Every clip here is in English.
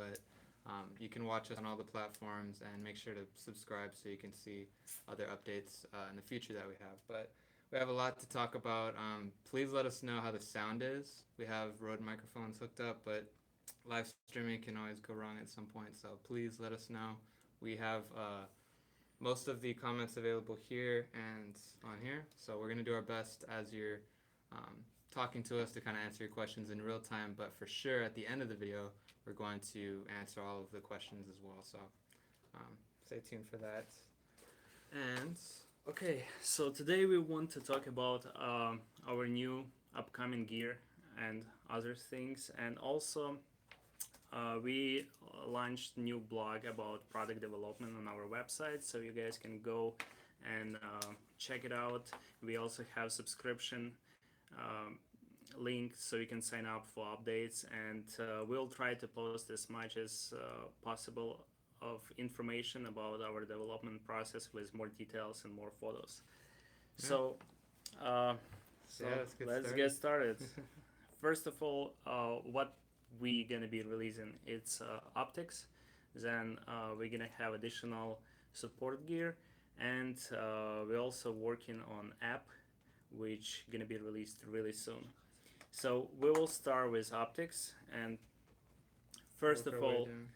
but you can watch us on all the platforms and make sure to subscribe so you can see other updates in the future that we have. But we have a lot to talk about. Please let us know how the sound is. We have Rode microphones hooked up, but live streaming can always go wrong at some point. So please let us know. We have most of the comments available here and on here. So we're going to do our best as you're um, talking to us to kind of answer your questions in real time. But for sure, at the end of the video, we're going to answer all of the questions as well. So stay tuned for that. And Okay, so today we want to talk about our new upcoming gear and other things, and also we launched new blog about product development on our website, so you guys can go and check it out. We also have subscription link so you can sign up for updates, and we'll try to post as much as possible of information about our development process with more details and more photos. yeah, So, uh, so so yeah, let's get started. First of all, what we gonna be releasing? It's optics. Then we're gonna have additional support gear, and we're also working on app, which gonna be released really soon. So we will start with optics, and first Work of our way all, down.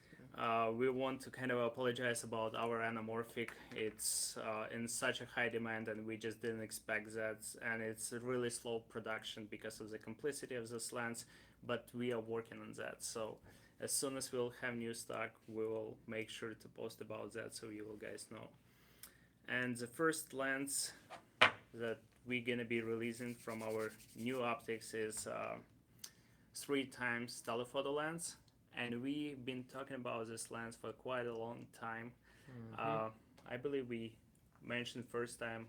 we want to kind of apologize about our anamorphic. It's in such a high demand, and we just didn't expect that. And it's a really slow production because of the complexity of this lens, but we are working on that. So as soon as we'll have new stock, we will make sure to post about that so you will guys know. And the first lens that we're gonna be releasing from our new optics is 3x telephoto lens, and we've been talking about this lens for quite a long time. Mm-hmm. I believe we mentioned first time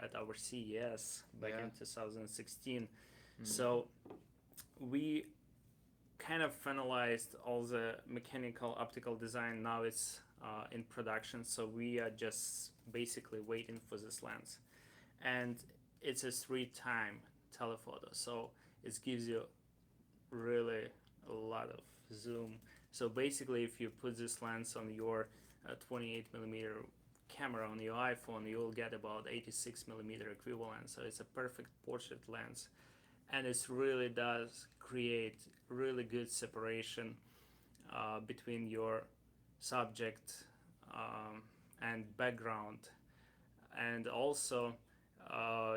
at our CES back Yeah. in 2016. Mm. So we kind of finalized all the mechanical optical design. Now it's in production, so we are just basically waiting for this lens, and it's a 3x telephoto, so it gives you really a lot of zoom. So basically, if you put this lens on your 28 millimeter camera on your iPhone, you will get about 86 millimeter equivalent. So it's a perfect portrait lens, and it really does create really good separation between your subject and background, and also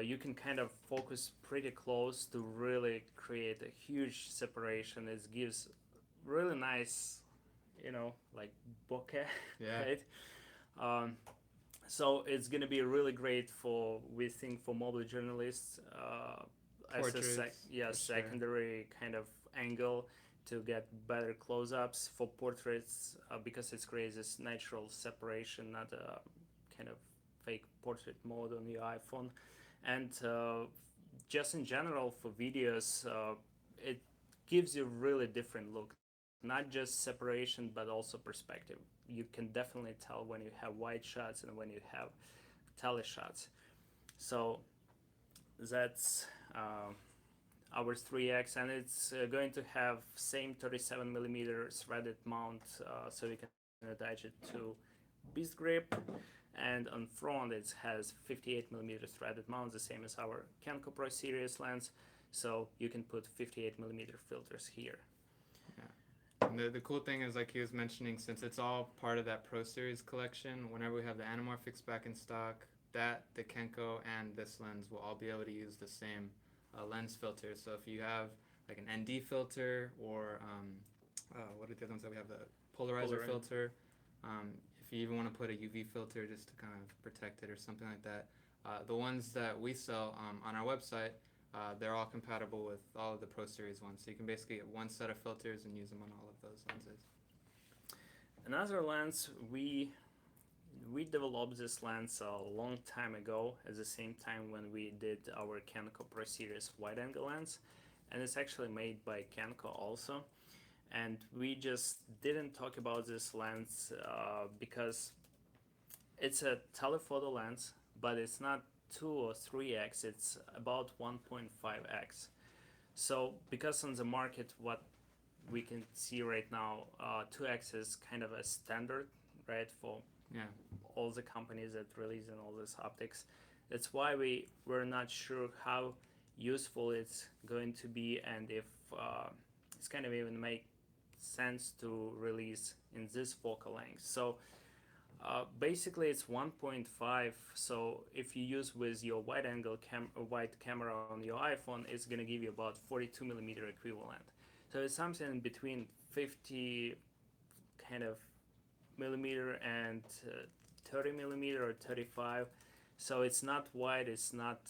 you can kind of focus pretty close to really create a huge separation. It gives really nice, like bokeh, Yeah. right? Um, so it's gonna be really great for, we think, for mobile journalists as a Portraits, for sure. secondary kind of angle to get better close-ups for portraits because it creates this natural separation, not a kind of fake portrait mode on your iPhone. And just in general for videos, it gives you really different look, not just separation but also perspective. You can definitely tell when you have wide shots and when you have tele shots. So that's our 3x, and it's going to have same 37 millimeter threaded mount, so you can attach it to beast grip, and on front it has 58 millimeter threaded mount, the same as our Kenko Pro Series lens, so you can put 58 millimeter filters here. Yeah. And the cool thing is, like he was mentioning, since it's all part of that Pro Series collection, whenever we have the anamorphics back in stock, that, the Kenko, and this lens will all be able to use the same lens filter. So if you have like an ND filter, or what are the other ones that we have? The polarizer filter. If you even want to put a UV filter just to kind of protect it or something like that, the ones that we sell on our website, they're all compatible with all of the Pro Series ones. So you can basically get one set of filters and use them on all of those lenses. Another lens, we developed this lens a long time ago, at the same time when we did our Kenko Pro Series wide angle lens, and it's actually made by Kenko also. And we just didn't talk about this lens because it's a telephoto lens, but it's not 2 or 3x, it's about 1.5x. So because on the market, what we can see right now 2x is kind of a standard, right, for Yeah. all the companies that release in all this optics. That's why we're not sure how useful it's going to be, and if it's kind of even make sense to release in this focal length. So basically it's 1.5. So if you use with your wide camera on your iPhone, it's gonna give you about 42 millimeter equivalent. So it's something between 50 kind of millimeter and 30 millimeter or 35. So it's not wide, it's not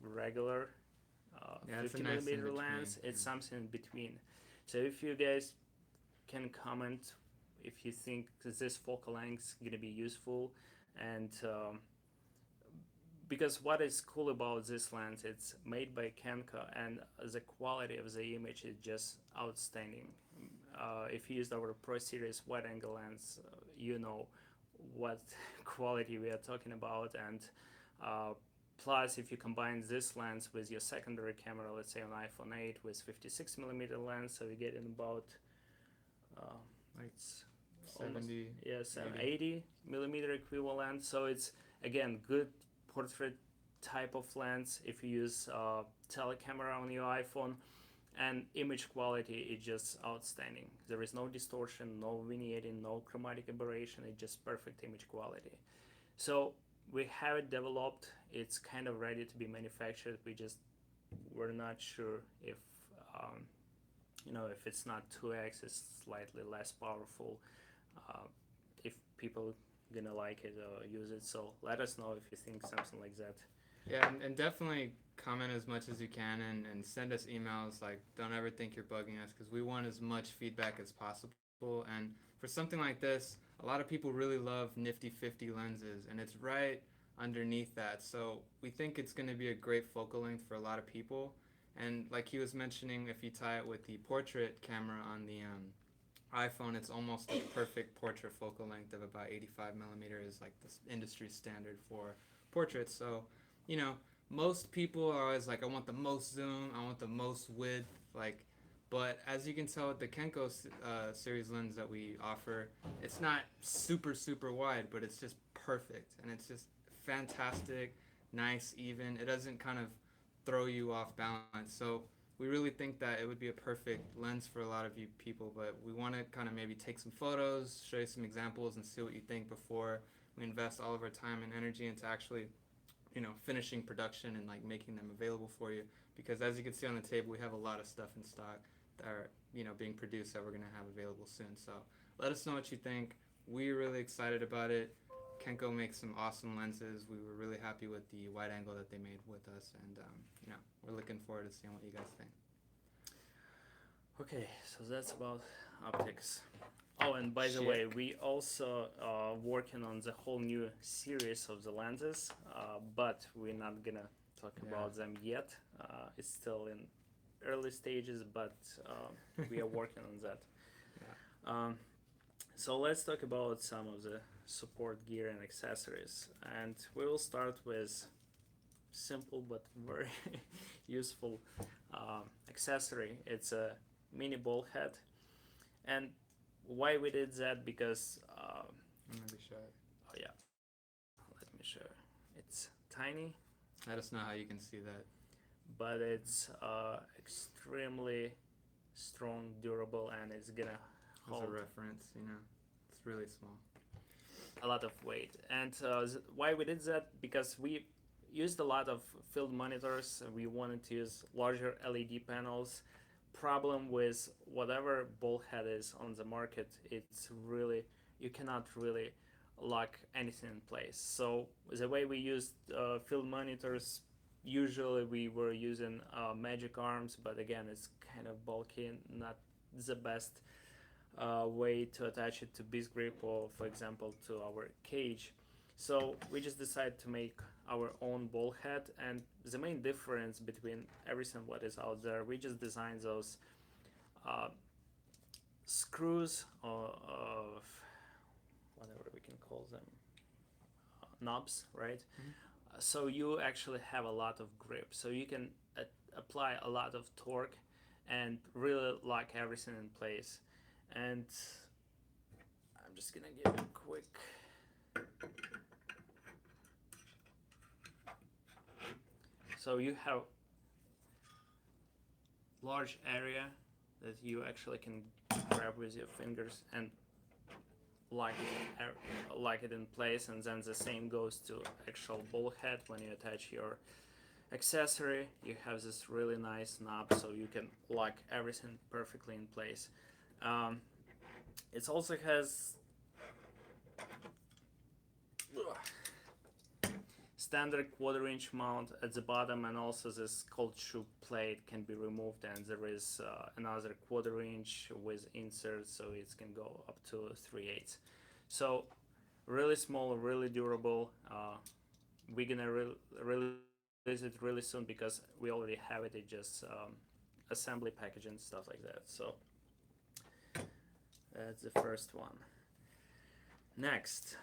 regular Yeah, it's a 50 nice in millimeter between. lens. It's something in between. So if you guys can comment if you think this focal length is going to be useful, and because what is cool about this lens, it's made by Kenko, and the quality of the image is just outstanding. If you used our Pro Series wide angle lens, you know what quality we are talking about. And plus, if you combine this lens with your secondary camera, let's say on iPhone 8 with 56 millimeter lens, so we get in about Like it's 70. yes, maybe. 80 millimeter equivalent. So it's again good portrait type of lens if you use telecamera on your iPhone, and image quality is just outstanding. There is no distortion, no vignetting, no chromatic aberration. It's just perfect image quality. So we have it developed. It's kind of ready to be manufactured. We're not sure if if it's not 2x, it's slightly less powerful. If people gonna like it or use it, so let us know if you think something like that. Yeah, and definitely comment as much as you can, and send us emails. Like, don't ever think you're bugging us, because we want as much feedback as possible. And for something like this, a lot of people really love nifty 50 lenses, and it's right underneath that. So we think it's going to be a great focal length for a lot of people. And like he was mentioning, if you tie it with the portrait camera on the iPhone, it's almost like a perfect portrait focal length of about 85 millimeter is like the industry standard for portraits. So, you know, most people are always like, I want the most zoom, I want the most width, like. But as you can tell with the Kenko series lens that we offer, it's not super wide, but it's just perfect, and it's just fantastic, nice, even. It doesn't kind of throw you off balance. So we really think that it would be a perfect lens for a lot of you people, but we want to kind of maybe take some photos, show you some examples, and see what you think before we invest all of our time and energy into actually, finishing production and like making them available for you. Because as you can see on the table, we have a lot of stuff in stock that are, being produced that we're going to have available soon. So let us know what you think. We're really excited about it. Kenko makes some awesome lenses. We were really happy with the wide angle that they made with us, and we're looking forward to seeing what you guys think. Okay, so that's about optics. Oh, and by the Check. way, we also working on the whole new series of the lenses, but we're not gonna talk about them yet. It's still in early stages, but we are working on that. Yeah. So let's talk about some of the support gear and accessories, and we will start with simple but very useful accessory. It's a mini ball head, and why we did that, because Maybe show it. oh yeah, let me show. It's tiny, Let us know how you can see that. but it's extremely strong, durable, and it's gonna As hold a reference, it's really small. a lot of weight. And why we did that, because we used a lot of field monitors. We wanted to use larger LED panels. Problem with whatever ball head is on the market, it's really, you cannot really lock anything in place. So the way we used field monitors, usually we were using magic arms, but again, it's kind of bulky and not the best way to attach it to beast grip, or for example to our cage. So we just decided to make our own ball head, and the main difference between everything what is out there, we just designed those screws, or whatever we can call them, knobs, right? So you actually have a lot of grip, so you can apply a lot of torque and really lock everything in place. And I'm just gonna give it a quick. So you have large area that you actually can grab with your fingers and lock it in place, and then the same goes to actual ball head. When you attach your accessory, you have this really nice knob, so you can lock everything perfectly in place. It also has standard 1/4 inch mount at the bottom, and also this cold shoe plate can be removed, and there is another 1/4 inch with inserts, so it can go up to 3/8. So really small, really durable. We're gonna release it really soon because we already have it. It just assembly packaging, stuff like that. So that's the first one. Next,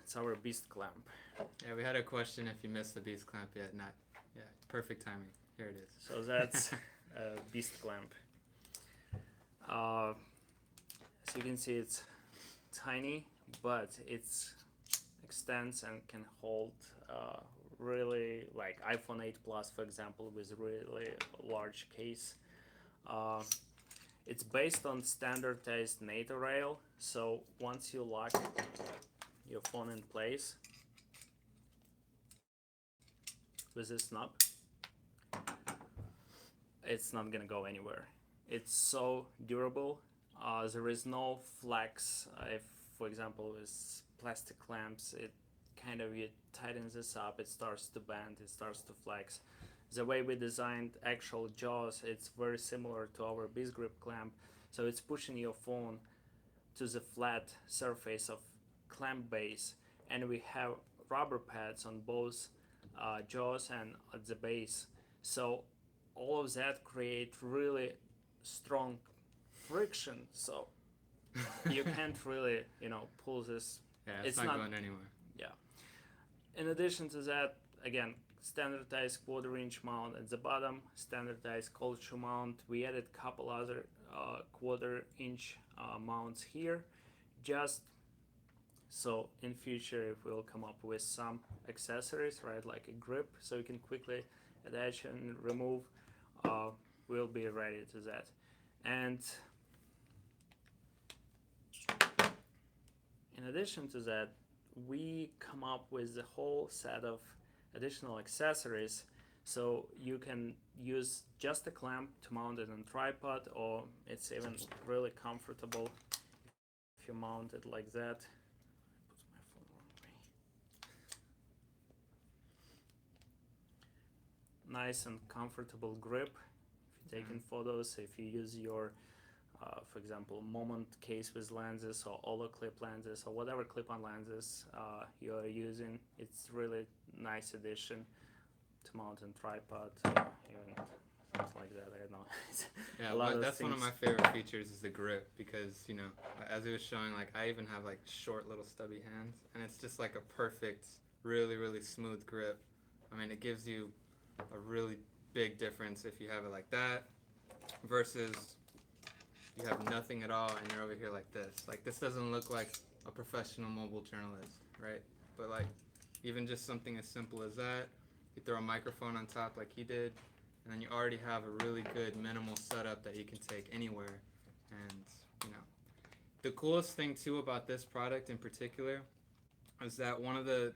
it's our beast clamp. Yeah, we had a question if you missed the beast clamp yet. Not, yeah, perfect timing. Here it is. So that's a beast clamp. As you can see, it's tiny, but it extends and can hold really, like iPhone 8 Plus, for example, with really large case. It's based on standardized NATO rail, so once you lock your phone in place with this knob, it's not gonna go anywhere. It's so durable. There is no flex. If, for example, with plastic clamps, it kind of, you tighten this up, it starts to bend, it starts to flex. The way we designed actual jaws, it's very similar to our beast grip clamp, so it's pushing your phone to the flat surface of clamp base, and we have rubber pads on both jaws and at the base, so all of that create really strong friction, so you can't really pull this. Yeah, it's not going anywhere. Yeah. In addition to that, again, standardized 1/4 inch mount at the bottom, standardized cold shoe mount. We added a couple other 1/4 inch mounts here, just so in future if we'll come up with some accessories, right, like a grip, so you can quickly attach and remove, we'll be ready to that. And in addition to that, we come up with a whole set of additional accessories, so you can use just a clamp to mount it on tripod, or it's even really comfortable if you mount it like that. I put my phone wrong way. Nice and comfortable grip if you're taking photos, if you use your for example, Moment case with lenses or Holo clip lenses or whatever clip-on lenses you're using. It's really nice addition to mount on tripod, even something like that. I don't know. Yeah, that's one of my favorite features is the grip, because as it was showing, like I even have like short little stubby hands, and it's just like a perfect, really really smooth grip. I mean, it gives you a really big difference if you have it like that versus you have nothing at all and you're over here like this. Like, this doesn't look like a professional mobile journalist, right? But like, even just something as simple as that, you throw a microphone on top like he did, and then you already have a really good minimal setup that you can take anywhere. And the coolest thing too about this product in particular is that one of the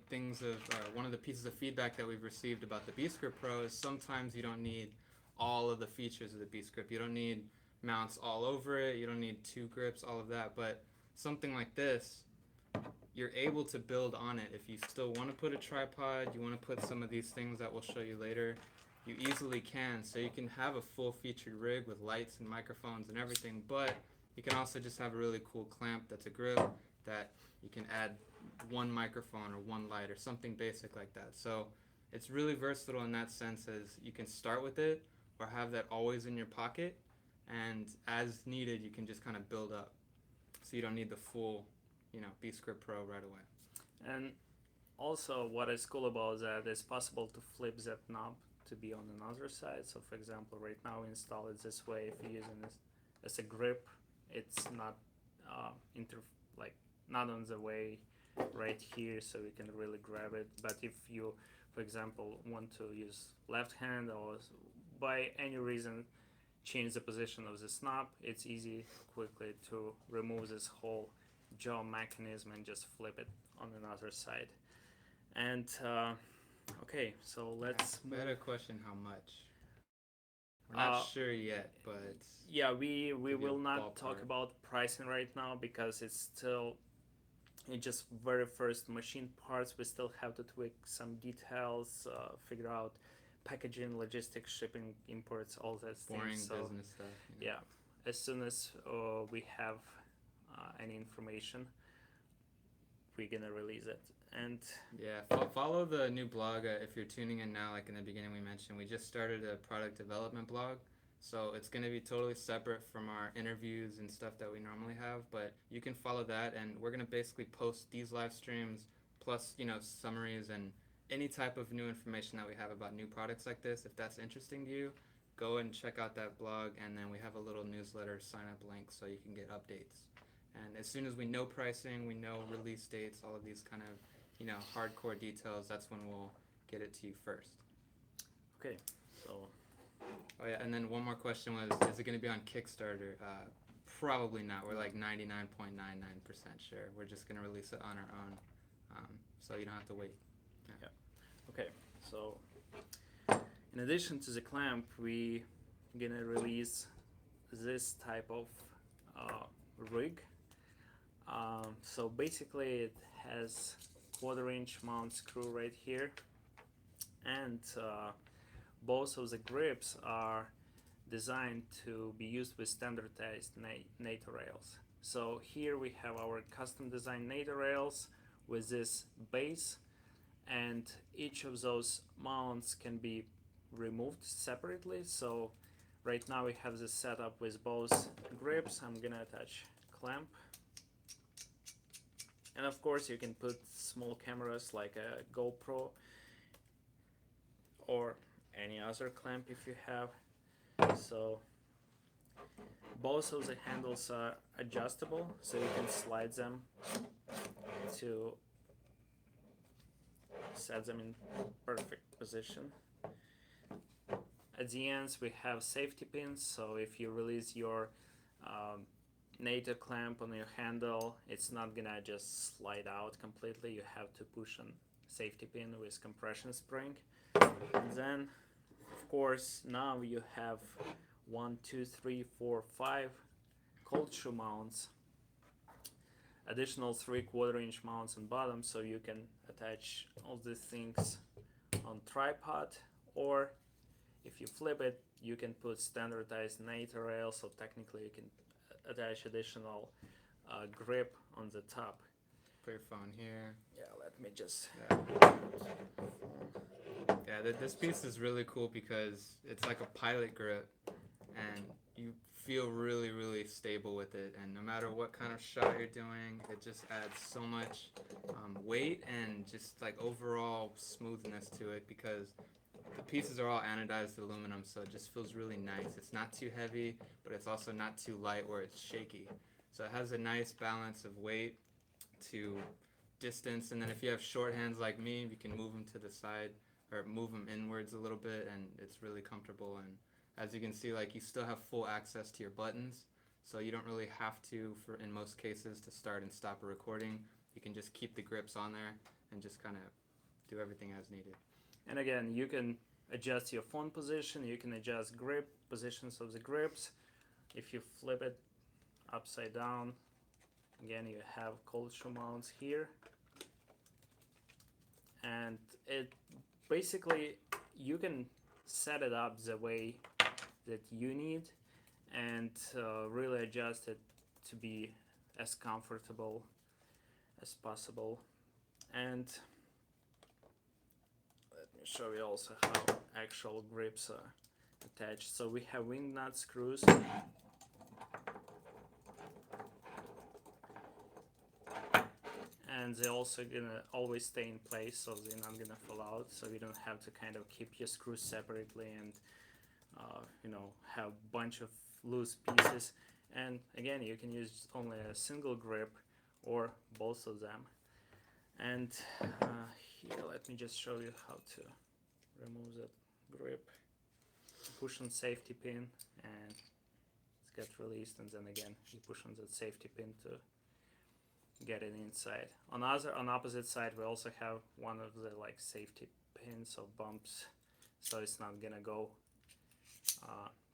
pieces of feedback that we've received about the Beast Grip Pro is sometimes you don't need all of the features of the Beast Grip. You don't need mounts all over it, you don't need 2 grips, all of that, but something like this, you're able to build on it. If you still want to put a tripod, you want to put some of these things that we'll show you later, you easily can. So you can have a full featured rig with lights and microphones and everything, but you can also just have a really cool clamp that's a grip that you can add 1 microphone or 1 light or something basic like that. So it's really versatile in that sense, as you can start with it or have that always in your pocket, and as needed you can just kind of build up, so you don't need the full Beast Grip Pro right away. And also what is cool about that is possible to flip that knob to be on another side. So for example, right now we install it this way. If you're using this as a grip, it's not like not on the way right here, so we can really grab it. But if you, for example, want to use left hand or by any reason change the position of the knob, it's easy quickly to remove this whole jaw mechanism and just flip it on another side. And okay, so let's I had a question, how much? We're not sure yet, but yeah, we will not ballpark. talk about pricing right now because it's just very first machine parts. We still have to tweak some details, figure out packaging, logistics, shipping, imports, all that boring things. So business stuff. yeah, as soon as we have any information, we're gonna release it. And yeah, follow the new blog. If you're tuning in now, like in the beginning we mentioned, we just started a product development blog. So it's going to be totally separate from our interviews and stuff that we normally have, but you can follow that, and we're going to basically post these live streams plus, summaries and any type of new information that we have about new products like this. If that's interesting to you, go and check out that blog, and then we have a little newsletter sign up link so you can get updates. And as soon as we know pricing, we know release dates, all of these kind of, hardcore details, that's when we'll get it to you first. okay, so Oh yeah, and then one more question was, is it going to be on Kickstarter? Probably not. We're like 99.99% sure. We're just going to release it on our own, so you don't have to wait. Yeah. Okay, so in addition to the clamp, we gonna release this type of rig. So basically, it has 1/4-inch mount screw right here, and both of the grips are designed to be used with standardized NATO rails. So here we have our custom designed NATO rails with this base, and each of those mounts can be removed separately. So right now we have this setup with both grips. I'm gonna attach clamp, and of course you can put small cameras like a GoPro or any other clamp if you have. So both of the handles are adjustable, so you can slide them to set them in perfect position. At the ends we have safety pins, so if you release your NATO clamp on your handle, it's not gonna just slide out completely. You have to push on safety pin with compression spring. And then of course now you have 1, 2, 3, 4, 5 cold shoe mounts, additional 3/4-inch mounts on bottom, so you can attach all these things on tripod, or if you flip it you can put standardized NATO rail, so technically you can attach additional grip on the top. Put your phone here. Yeah, let me just Yeah, this piece is really cool because it's like a pilot grip, and you feel really, really stable with it. And no matter what kind of shot you're doing, it just adds so much weight and just like overall smoothness to it, because the pieces are all anodized aluminum, so it just feels really nice. It's not too heavy, but it's also not too light where it's shaky. So it has a nice balance of weight to distance, and then if you have short hands like me, you can move them to the side or move them inwards a little bit, and it's really comfortable. And as you can see, like, you still have full access to your buttons, so you don't really have to, in most cases, to start and stop a recording. You can just keep the grips on there and just kind of do everything as needed. And again, you can adjust your phone position, you can adjust grip positions of the grips. If you flip it upside down, again you have cold shoe mounts here, and it basically you can set it up the way that you need and really adjust it to be as comfortable as possible. And let me show you also how actual grips are attached. So we have wing nut screws, and and they're also gonna always stay in place, so they're not gonna fall out. So you don't have to kind of keep your screws separately and have a bunch of loose pieces. And again, you can use only a single grip or both of them. And here, let me just show you how to remove that grip. Push on safety pin and it's get released, and then again you push on that safety pin to get it inside. On opposite side, we also have one of the like safety pins or bumps, so it's not gonna go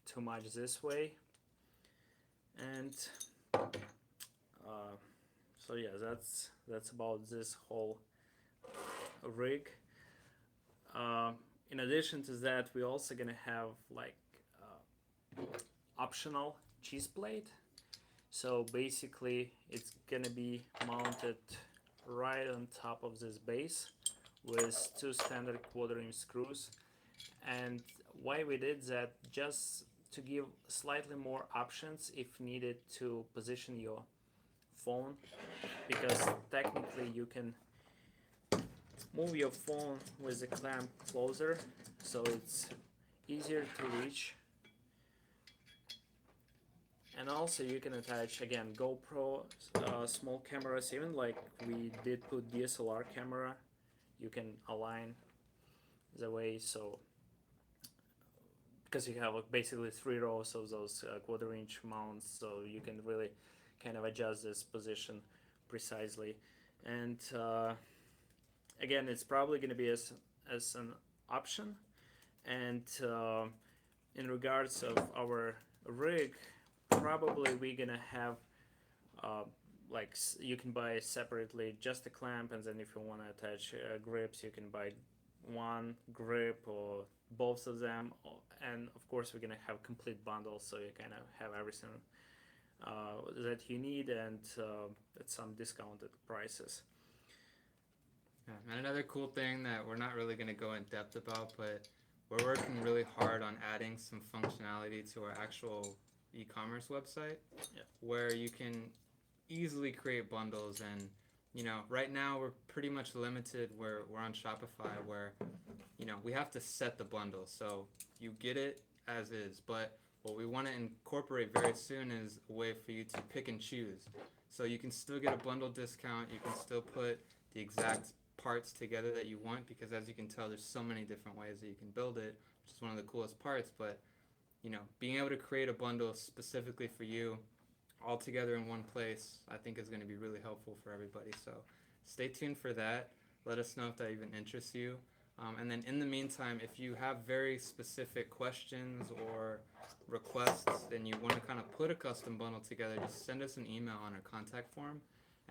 too much this way. And so yeah, that's about this whole rig. In addition to that, we're also gonna have like optional cheese plate. So basically, it's gonna be mounted right on top of this base with two standard quarter-inch screws. And why we did that, just to give slightly more options if needed to position your phone, because technically you can move your phone with the clamp closer, so it's easier to reach. And also you can attach again GoPro small cameras, even like we did put DSLR camera, you can align the way, so because you have basically 3 rows of those quarter-inch mounts, so you can really kind of adjust this position precisely. And again, it's probably going to be as an option. And in regards of our rig, probably we're gonna have like you can buy separately just a clamp, and then if you want to attach grips, you can buy one grip or both of them. And of course, we're gonna have complete bundles, so you kind of have everything that you need, and at some discounted prices. Yeah, and another cool thing that we're not really going to go in depth about, but we're working really hard on adding some functionality to our actual e-commerce website, Yeah. where you can easily create bundles. And right now we're pretty much limited where we're on Shopify, where we have to set the bundle, so you get it as is. But what we want to incorporate very soon is a way for you to pick and choose, so you can still get a bundle discount, you can still put the exact parts together that you want, because as you can tell, there's so many different ways that you can build it, which is one of the coolest parts. But being able to create a bundle specifically for you all together in one place, I think is going to be really helpful for everybody. So stay tuned for that. Let us know if that even interests you. And then in the meantime, if you have very specific questions or requests and you want to kind of put a custom bundle together, just send us an email on our contact form,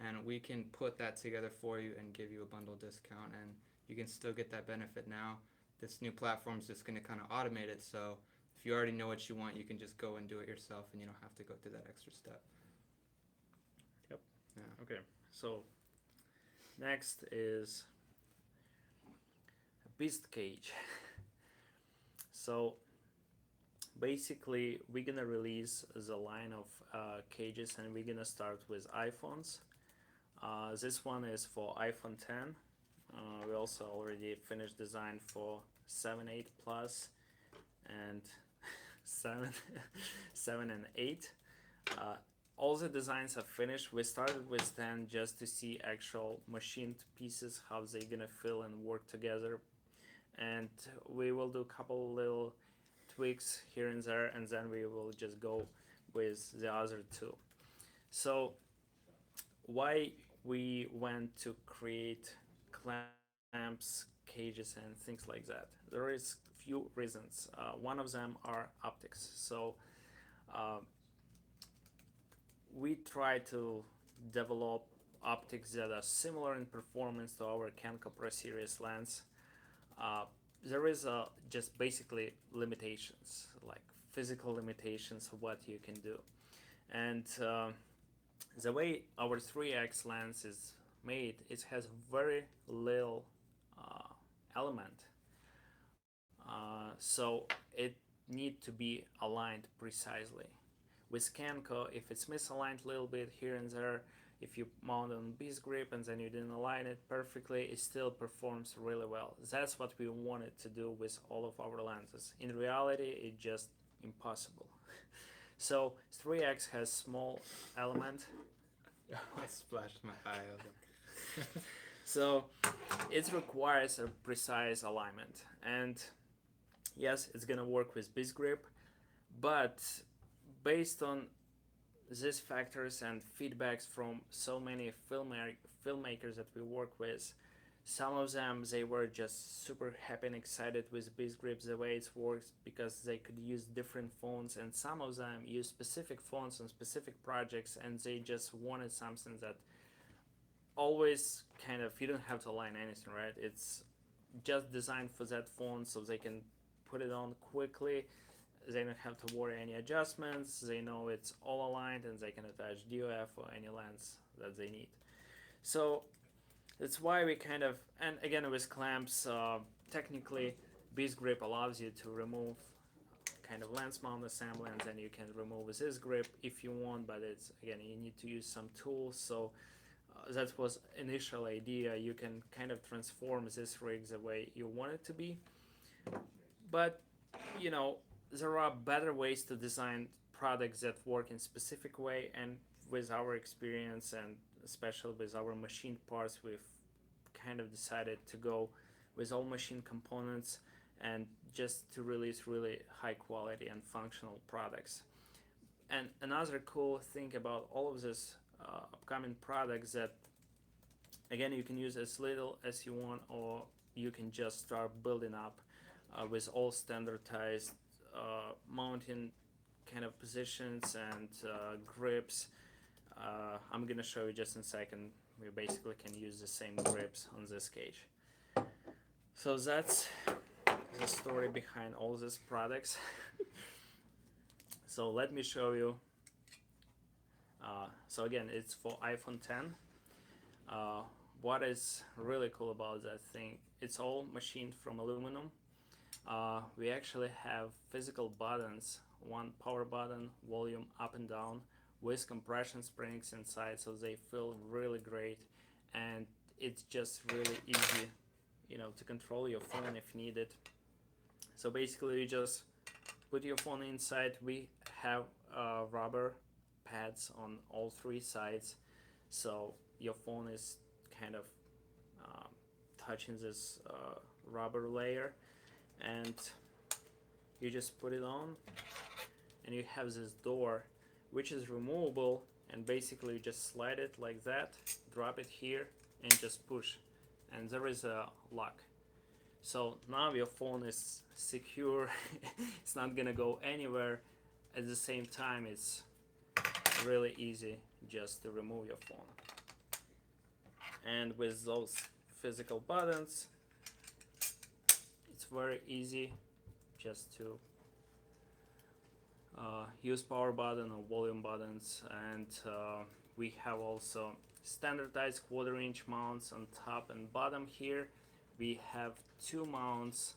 and we can put that together for you and give you a bundle discount. And you can still get that benefit now. This new platform is just going to kind of automate it, so if you already know what you want, you can just go and do it yourself, and you don't have to go through that extra step. Yep. Yeah. Okay, so next is a beast cage. So basically, we're gonna release the line of cages, and we're gonna start with iPhones. This one is for iPhone 10. We also already finished design for 7, 8 Plus, and 7 and 8. All the designs are finished. We started with 10 just to see actual machined pieces, how they're gonna fill and work together. And we will do a couple little tweaks here and there, and then we will just go with the other two. So why we went to create clamps, cages, and things like that? There is few reasons. One of them are optics. So we try to develop optics that are similar in performance to our Kenko Pro Series lens. There is just basically limitations, like physical limitations of what you can do. And the way our 3x lens is made, it has very little element. So it need to be aligned precisely. With Kenko, if it's misaligned a little bit here and there, if you mount on this grip and then you didn't align it perfectly, it still performs really well. That's what we wanted to do with all of our lenses. In reality, it's just impossible. So 3x has small element. I splashed my eye. So it requires a precise alignment, and yes, it's gonna work with this grip, but based on these factors and feedbacks from so many filmmakers that we work with, some of them, they were just super happy and excited with this grip, the way it works, because they could use different phones, and some of them use specific phones on specific projects, and they just wanted something that always kind of, you don't have to align anything, right? It's just designed for that phone, so they can put it on quickly. They don't have to worry any adjustments. They know it's all aligned, and they can attach DOF or any lens that they need. So that's why we kind of, and again with clamps, technically this grip allows you to remove kind of lens mount assembly, and then you can remove this grip if you want, but it's, again, you need to use some tools. So that was initial idea. You can kind of transform this rig the way you want it to be, but you know, there are better ways to design products that work in specific way, and with our experience and especially with our machine parts, we've kind of decided to go with all machine components and just to release really high quality and functional products. And another cool thing about all of this upcoming products, that again, you can use as little as you want, or you can just start building up with all standardized mounting kind of positions and grips. I'm gonna show you just in a second. We basically can use the same grips on this cage. So that's the story behind all these products. So let me show you. So again, it's for iPhone 10. What is really cool about that thing, it's all machined from aluminum. We actually have physical buttons, one power button, volume up and down, with compression springs inside, so they feel really great, and it's just really easy, you know, to control your phone if needed. So basically you just put your phone inside. We have rubber pads on all three sides, so your phone is kind of touching this rubber layer, and you just put it on, and you have this door which is removable, and basically you just slide it like that, drop it here, and just push, and there is a lock. So now your phone is secure. It's not gonna go anywhere. At the same time, it's really easy just to remove your phone. And with those physical buttons, it's very easy just to use power button or volume buttons. And we have also standardized 1/4-inch mounts on top and bottom here. We have two mounts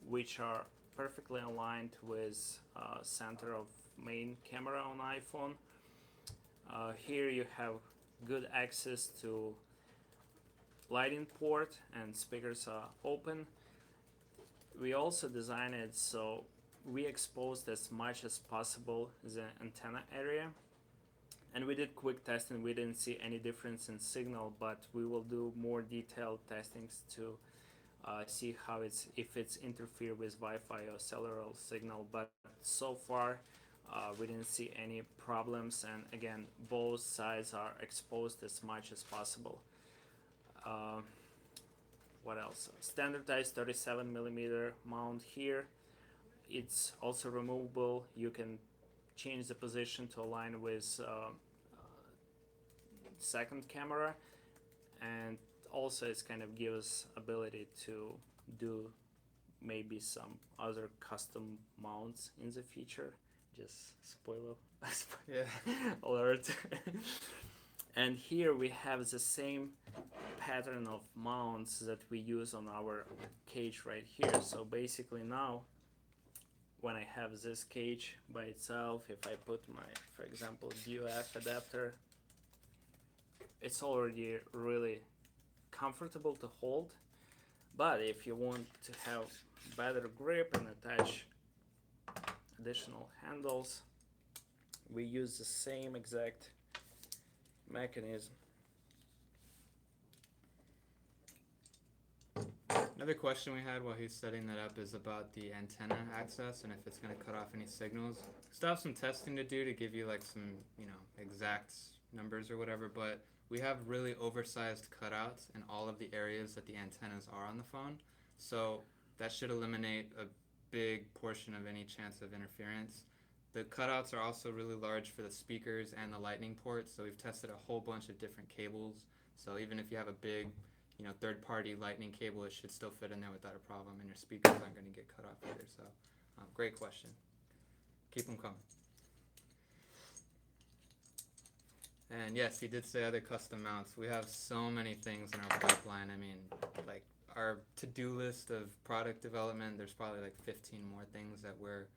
which are perfectly aligned with center of main camera on iPhone. Here you have good access to lighting port, and speakers are open. We also designed it so we exposed as much as possible the antenna area, and we did quick testing. We didn't see any difference in signal, but we will do more detailed testings to see how if it's interfere with Wi-Fi or cellular signal. But so far we didn't see any problems, and again, both sides are exposed as much as possible. What else? Standardized 37mm mount here. It's also removable. You can change the position to align with second camera, and also it's kind of gives ability to do maybe some other custom mounts in the future. Just spoiler alert. And here we have the same pattern of mounts that we use on our cage right here. So basically now, when I have this cage by itself, if I put my, for example, DOF adapter it's already really comfortable to hold. But if you want to have better grip and attach additional handles, we use the same exact mechanism. Another question we had while he's setting that up is about the antenna access and if it's going to cut off any signals. Still have some testing to do to give you like some, exact numbers or whatever, but we have really oversized cutouts in all of the areas that the antennas are on the phone. So that should eliminate a big portion of any chance of interference. The cutouts are also really large for the speakers and the lightning ports, so we've tested a whole bunch of different cables. So even if you have a big third-party lightning cable, it should still fit in there without a problem, and your speakers aren't going to get cut off either. So, great question. Keep them coming. And yes, he did say other custom mounts. We have so many things in our pipeline. I mean, like our to-do list of product development, there's probably like 15 more things that we're,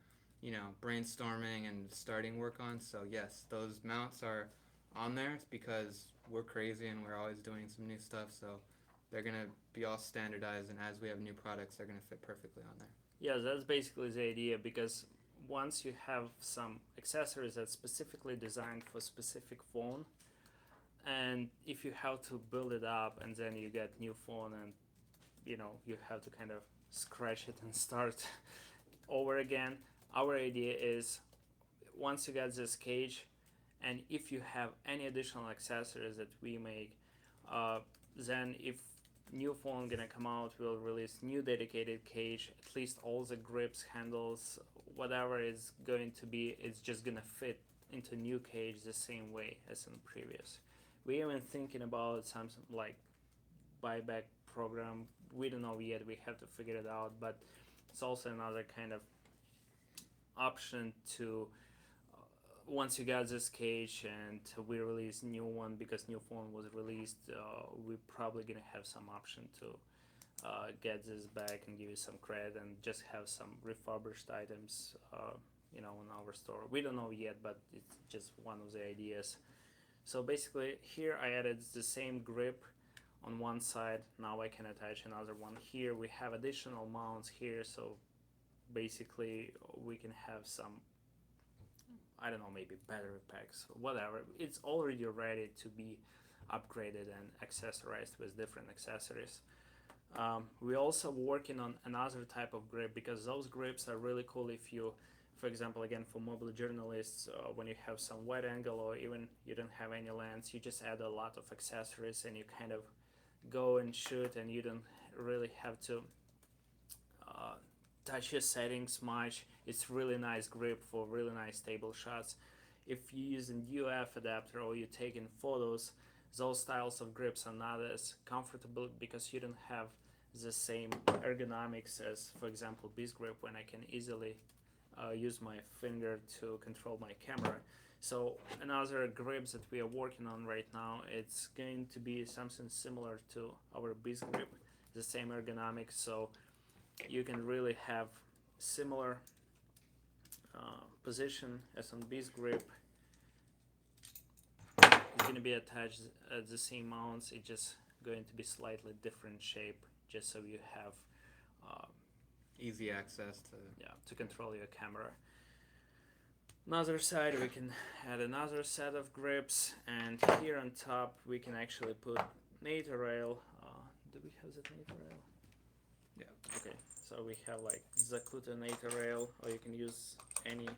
brainstorming and starting work on. So yes, those mounts are on there because we're crazy and we're always doing some new stuff. So they're going to be all standardized, and as we have new products, they're going to fit perfectly on there. Yeah, that's basically the idea, because once you have some accessories that's specifically designed for specific phone, and if you have to build it up and then you get new phone and you have to kind of scratch it and start over again, our idea is once you get this cage, and if you have any additional accessories that we make, then if new phone gonna come out, we'll release new dedicated cage. At least all the grips, handles, whatever is going to be, it's just gonna fit into new cage the same way as in previous. We even thinking about something like buyback program. We don't know yet, we have to figure it out, but it's also another kind of option to once you got this cage and we release new one, because new phone was released, we're probably gonna have some option to get this back and give you some credit and just have some refurbished items in our store. We don't know yet, but it's just one of the ideas. So basically here I added the same grip on one side. Now I can attach another one here. We have additional mounts here, so basically we can have some, I don't know, maybe battery packs, whatever. It's already ready to be upgraded and accessorized with different accessories. We're also working on another type of grip, because those grips are really cool if you, for example, again for mobile journalists, when you have some wide angle or even you don't have any lens, you just add a lot of accessories and you kind of go and shoot, and you don't really have to touch your settings much. It's really nice grip for really nice stable shots. If you're using UF adapter or you're taking photos, those styles of grips are not as comfortable because you don't have the same ergonomics as, for example, this grip, when I can easily use my finger to control my camera. So another grip that we are working on right now, it's going to be something similar to our Beast grip, the same ergonomics, so you can really have similar position as on Beast grip. It's going to be attached at the same mounts, it's just going to be slightly different shape, just so you have easy access to control your camera. Another side we can add another set of grips, and here on top we can actually put NATO rail. Do we have the NATO rail? Yeah. Okay, so we have like Zakuta NATO rail, or you can use any.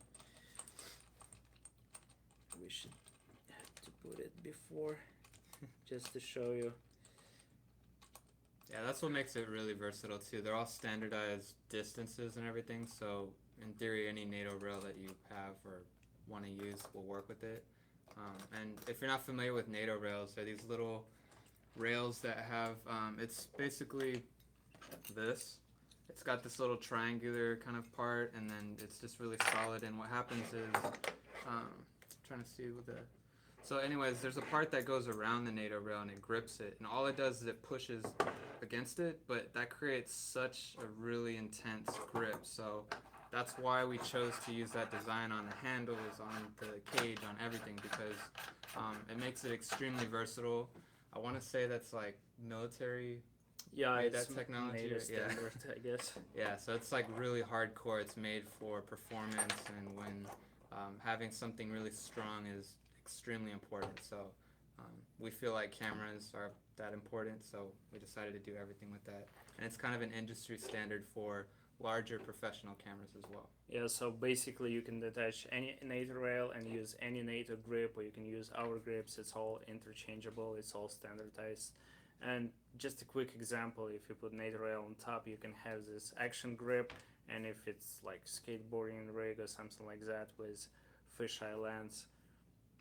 We should have to put it before just to show you. Yeah, that's what makes it really versatile too. They're all standardized distances and everything, so in theory any NATO rail that you have or want to use will work with it. And if you're not familiar with NATO rails, they're these little rails that have, it's basically this. It's got this little triangular kind of part, and then it's just really solid, and what happens is, trying to see with the, so anyways, there's a part that goes around the NATO rail and it grips it, and all it does is it pushes against it, but that creates such a really intense grip. So that's why we chose to use that design on the handles, on the cage, on everything, because it makes it extremely versatile. I want to say that's like military Yeah, made it's that technology. made a Yeah. standard, I guess. Yeah, so it's like really hardcore. It's made for performance, and when having something really strong is extremely important. So we feel like cameras are that important, so we decided to do everything with that. And it's kind of an industry standard for larger professional cameras as well. Yeah, so basically you can detach any NATO rail and use any NATO grip, or you can use our grips. It's all interchangeable. It's all standardized. And just a quick example, if you put NATO rail on top, you can have this action grip, and if it's like skateboarding rig or something like that with fisheye lens,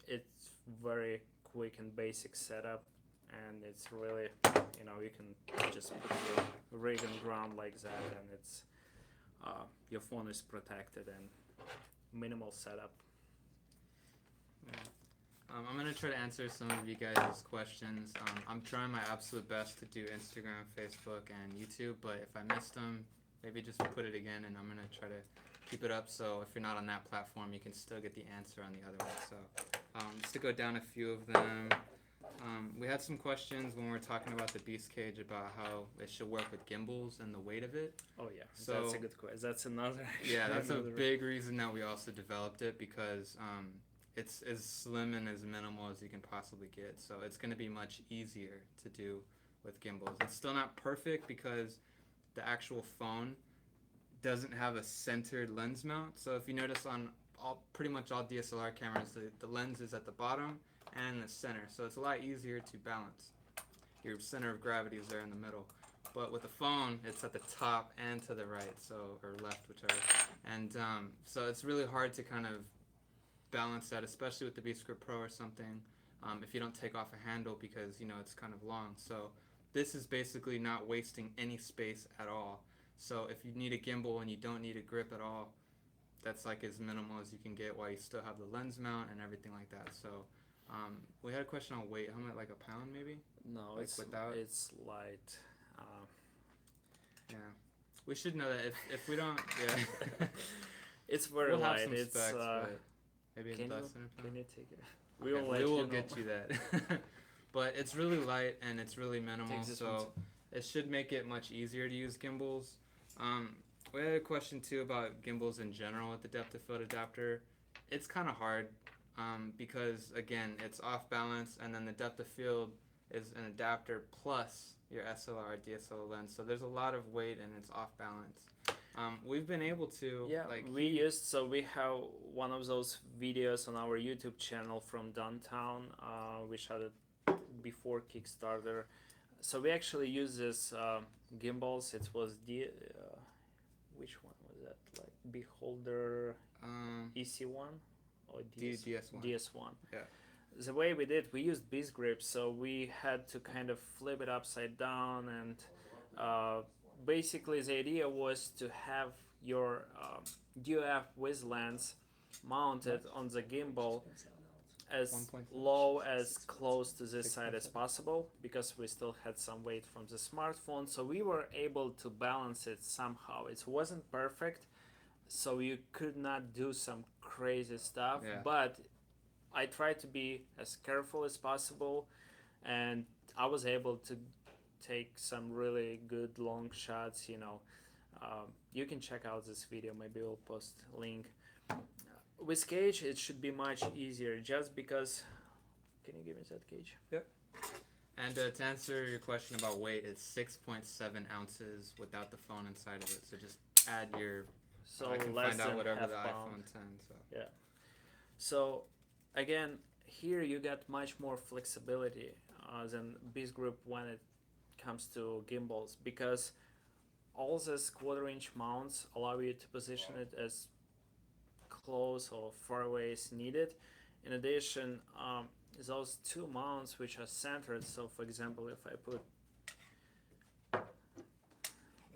it's very quick and basic setup, and it's really, you can just put your rig on ground like that, and it's your phone is protected and minimal setup. I'm going to try to answer some of you guys' questions. I'm trying my absolute best to do Instagram, Facebook, and YouTube, but if I missed them, maybe just put it again, and I'm going to try to keep it up, so if you're not on that platform, you can still get the answer on the other one. So just to go down a few of them, we had some questions when we were talking about the Beast Cage about how it should work with gimbals and the weight of it. Oh yeah, So that's a good question. That's another. yeah, that's a another- big reason that we also developed it, because it's as slim and as minimal as you can possibly get. So it's going to be much easier to do with gimbals. It's still not perfect because the actual phone doesn't have a centered lens mount. So if you notice on pretty much all DSLR cameras, the lens is at the bottom and in the center. So it's a lot easier to balance. Your center of gravity is there in the middle. But with the phone, it's at the top and to the right, so or left, whichever. And so it's really hard to kind of balance that, especially with the Beast Grip Pro or something, if you don't take off a handle, because it's kind of long. So this is basically not wasting any space at all. So if you need a gimbal and you don't need a grip at all, that's like as minimal as you can get while you still have the lens mount and everything like that. So we had a question on weight. How much, like a pound maybe? No, Like it's without? It's light. Yeah, we should know that if we don't, yeah. It's very We'll have light. some It's specs, but maybe can less you than a can pound. you take it? Okay, we will get you that. But it's really light and it's really minimal, Take this one so it should make it much easier to use gimbals. We had a question too about gimbals in general with the depth of field adapter. It's kind of hard because again, it's off balance, and then the depth of field is an adapter plus your SLR DSLR lens. So there's a lot of weight and it's off balance. We've been able to we have one of those videos on our YouTube channel from downtown. We shot it before Kickstarter. So we actually use this gimbals. It was which one was that? Like Beholder EC1 or DS1. DS1. Yeah. The way we did, we used Beast Grip, so we had to kind of flip it upside down, and basically the idea was to have your DOF with lens mounted on the gimbal as low as close to this side as possible, because we still had some weight from the smartphone, so we were able to balance it somehow. It wasn't perfect, so you could not do some crazy stuff, but I tried to be as careful as possible, and I was able to take some really good long shots. You can check out this video. Maybe we'll post a link. With cage, it should be much easier, just because. Can you give me that cage? Yep. And to answer your question about weight, it's 6.7 ounces without the phone inside of it. So just add your. So I can less find out than whatever half the pound. iPhone 10. So. Yeah. So again, here you get much more flexibility than Beast Grip when it comes to gimbals, because all these quarter-inch mounts allow you to position it as close or far away as needed. In addition, those two mounts which are centered, so for example, if I put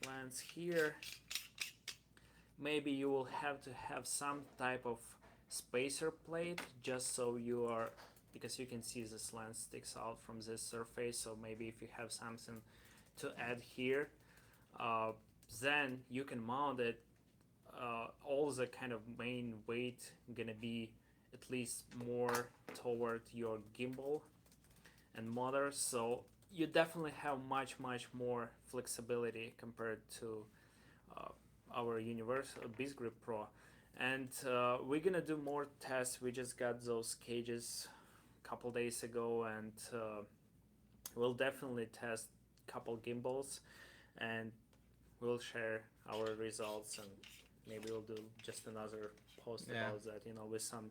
lens here, maybe you will have to have some type of spacer plate, just so you are, because you can see this lens sticks out from this surface, so maybe if you have something to add here, then you can mount it all the kind of main weight gonna be at least more toward your gimbal and motor, so you definitely have much more flexibility compared to uh, our Universal Beast Grip Pro. And we're gonna do more tests. We just got those cages a couple days ago, and we'll definitely test a couple gimbals, and we'll share our results, and maybe we'll do just another post Yeah. about that, with some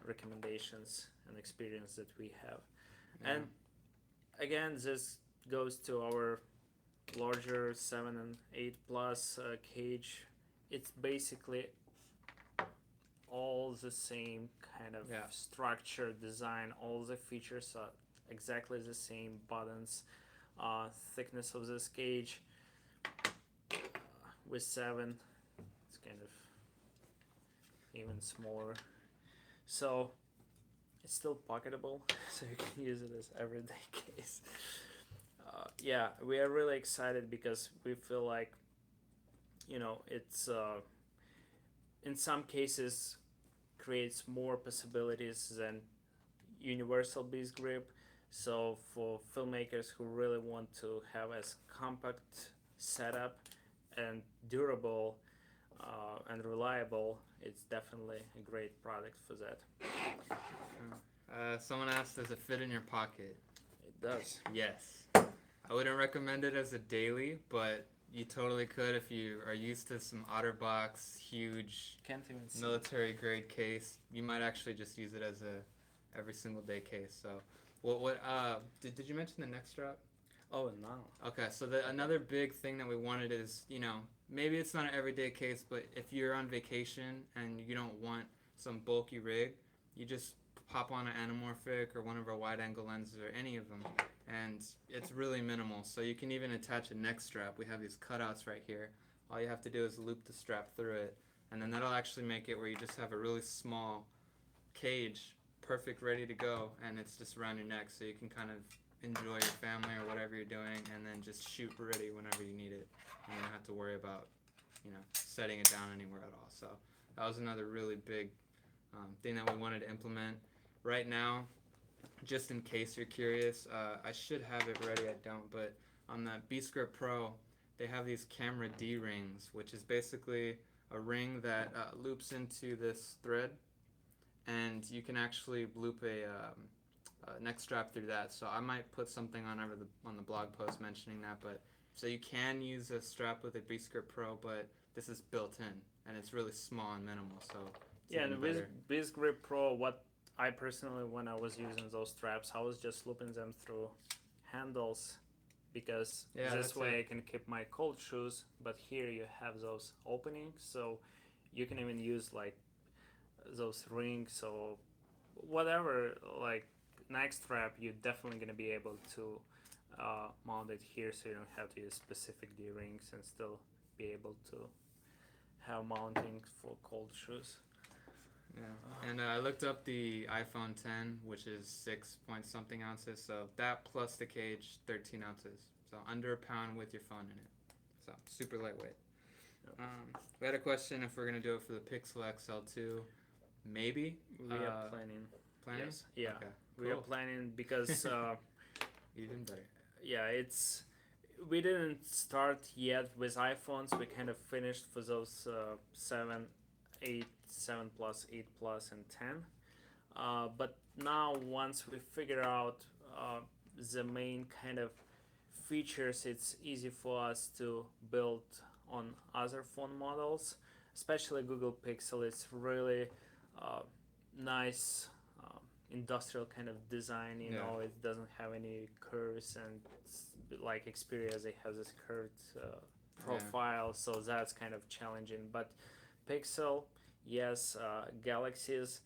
recommendations and experience that we have. Yeah. And again, this goes to our larger 7 and 8 plus cage. It's basically all the same kind of Yeah. structure, design. All the features are exactly the same. Buttons, thickness of this cage. With 7, it's kind of even smaller. So it's still pocketable, so you can use it as everyday case. Yeah, we are really excited because we feel like, it's in some cases creates more possibilities than universal beast grip. So for filmmakers who really want to have as compact setup and durable and reliable, it's definitely a great product for that. Someone asked, does it fit in your pocket? It does. Yes. I wouldn't recommend it as a daily, but you totally could if you are used to some OtterBox huge Can't even see. military grade case. You might actually just use it as a every single day case. So, did you mention the neck strap? Oh, no. Okay, so another big thing that we wanted is, maybe it's not an everyday case, but if you're on vacation and you don't want some bulky rig, you just pop on an anamorphic or one of our wide angle lenses or any of them, and it's really minimal. So you can even attach a neck strap. We have these cutouts right here. All you have to do is loop the strap through it, and then that'll actually make it where you just have a really small cage, perfect, ready to go, and it's just around your neck, so you can kind of enjoy your family or whatever you're doing, and then just shoot ready whenever you need it. And you don't have to worry about, setting it down anywhere at all. So that was another really big thing that we wanted to implement. Right now, just in case you're curious, I should have it ready. I don't, but on the Beast Grip Pro, they have these camera D rings, which is basically a ring that loops into this thread, and you can actually loop a neck strap through that. So I might put something on the blog post mentioning that. But so you can use a strap with a Beast Grip Pro, but this is built in and it's really small and minimal. So it's Yeah, even and with better. Beast Grip Pro, what I personally, when I was using those straps, I was just looping them through handles, because Yeah, this that's way it. I can keep my cold shoes. But here you have those openings, so you can even use like those rings or whatever, like neck strap. You're definitely gonna be able to mount it here, so you don't have to use specific D rings and still be able to have mounting for cold shoes. Yeah, and I looked up the iPhone 10, which is 6 point something ounces. So that plus the cage, 13 ounces. So under a pound with your phone in it. So super lightweight. We had a question if we're gonna do it for the Pixel XL2. Maybe. We are planning. Planning? Yes. Yeah. Okay. We are Cool. planning because Even better. yeah, we didn't start yet with iPhones. We kind of finished for those 7, 8, 7 plus, 8 plus, and 10. But now once we figure out the main kind of features, it's easy for us to build on other phone models, especially Google Pixel. It's really nice industrial kind of design. Yeah. It doesn't have any curves, and like Xperia, they have this curved profile, so that's kind of challenging. But Pixel, yes, Galaxies,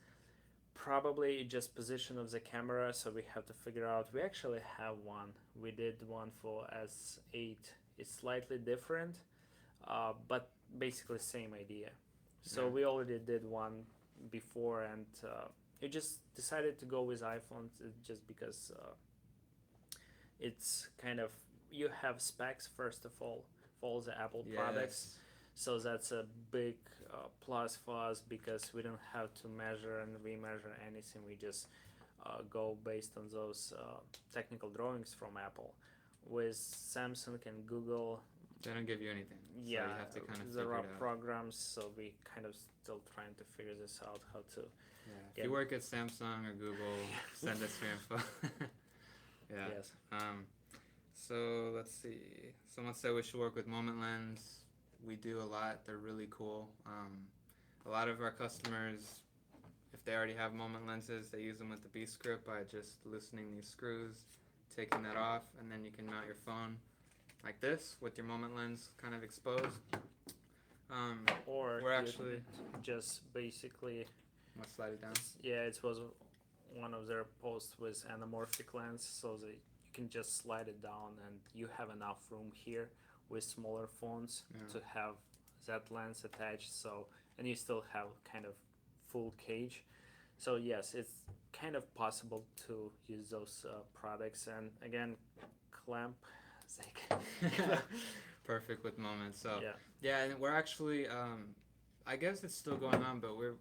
probably just position of the camera, so we have to figure out. We actually have one. We did one for S8. It's slightly different, but basically same idea. So Yeah. we already did one before, and we just decided to go with iPhones just because it's kind of, you have specs first of all for all the Apple products. Yes. So that's a big plus for us because we don't have to measure and remeasure anything. We just go based on those technical drawings from Apple. With Samsung and Google, They don't give you anything, so yeah, you have to kind of there figure are it out. programs, so we kind of still trying to figure this out how to. Yeah. If Yeah. you work at Samsung or Google, send us your info. Yeah. Yes. So let's see. Someone said we should work with Moment Lens. We do a lot. They're really cool. A lot of our customers, if they already have Moment lenses, they use them with the B script by just loosening these screws, taking that off, and then you can mount your phone like this with your Moment lens kind of exposed. Or We're you actually just basically, let's slide it down. yeah, it was one of their posts with anamorphic lens, so that you can just slide it down and you have enough room here with smaller phones Yeah. to have that lens attached. So and you still have kind of full cage. So yes, it's kind of possible to use those products. And again, clamp sake. Perfect with Moment. So Yeah. yeah, and we're actually I guess it's still going on, but we're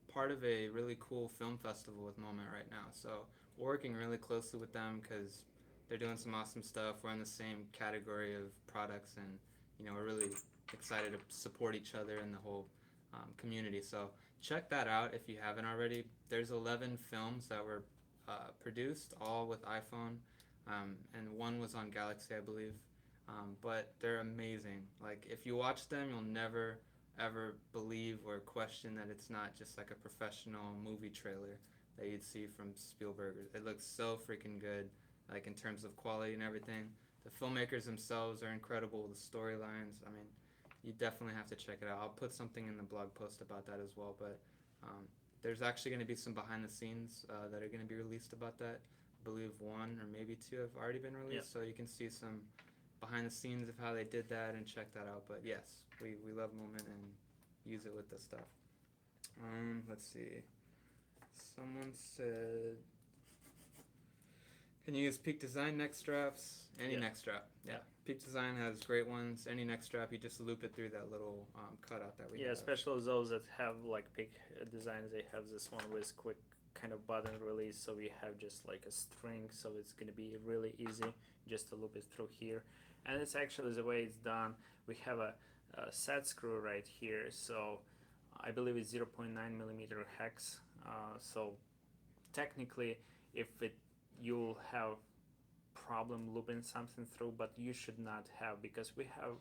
part of a really cool film festival with Moment right now. So we're working really closely with them because they're doing some awesome stuff. We're in the same category of products, and we're really excited to support each other and the whole community. So check that out if you haven't already. There's 11 films that were produced, all with iPhone, and one was on Galaxy, I believe. But they're amazing. Like if you watch them, you'll never ever believe or question that it's not just like a professional movie trailer that you'd see from Spielberg. It looks so freaking good, like in terms of quality and everything. The filmmakers themselves are incredible. The storylines, I mean, you definitely have to check it out. I'll put something in the blog post about that as well. But there's actually going to be some behind the scenes that are going to be released about that. I believe one or maybe two have already been released, so you can see some behind the scenes of how they did that and check that out. But yes, we love Moment and use it with this stuff. Let's see. Someone said, can you use Peak Design neck straps? Any neck strap. Yeah. Peak Design has great ones. Any neck strap, you just loop it through that little cutout that we have. Yeah, especially those that have like Peak designs. They have this one with quick kind of button release, so we have just like a string, so it's gonna be really easy just to loop it through here. And it's actually the way it's done. We have a set screw right here, so I believe it's 0.9 millimeter hex. So technically, if you'll have problem looping something through, but you should not have, because we have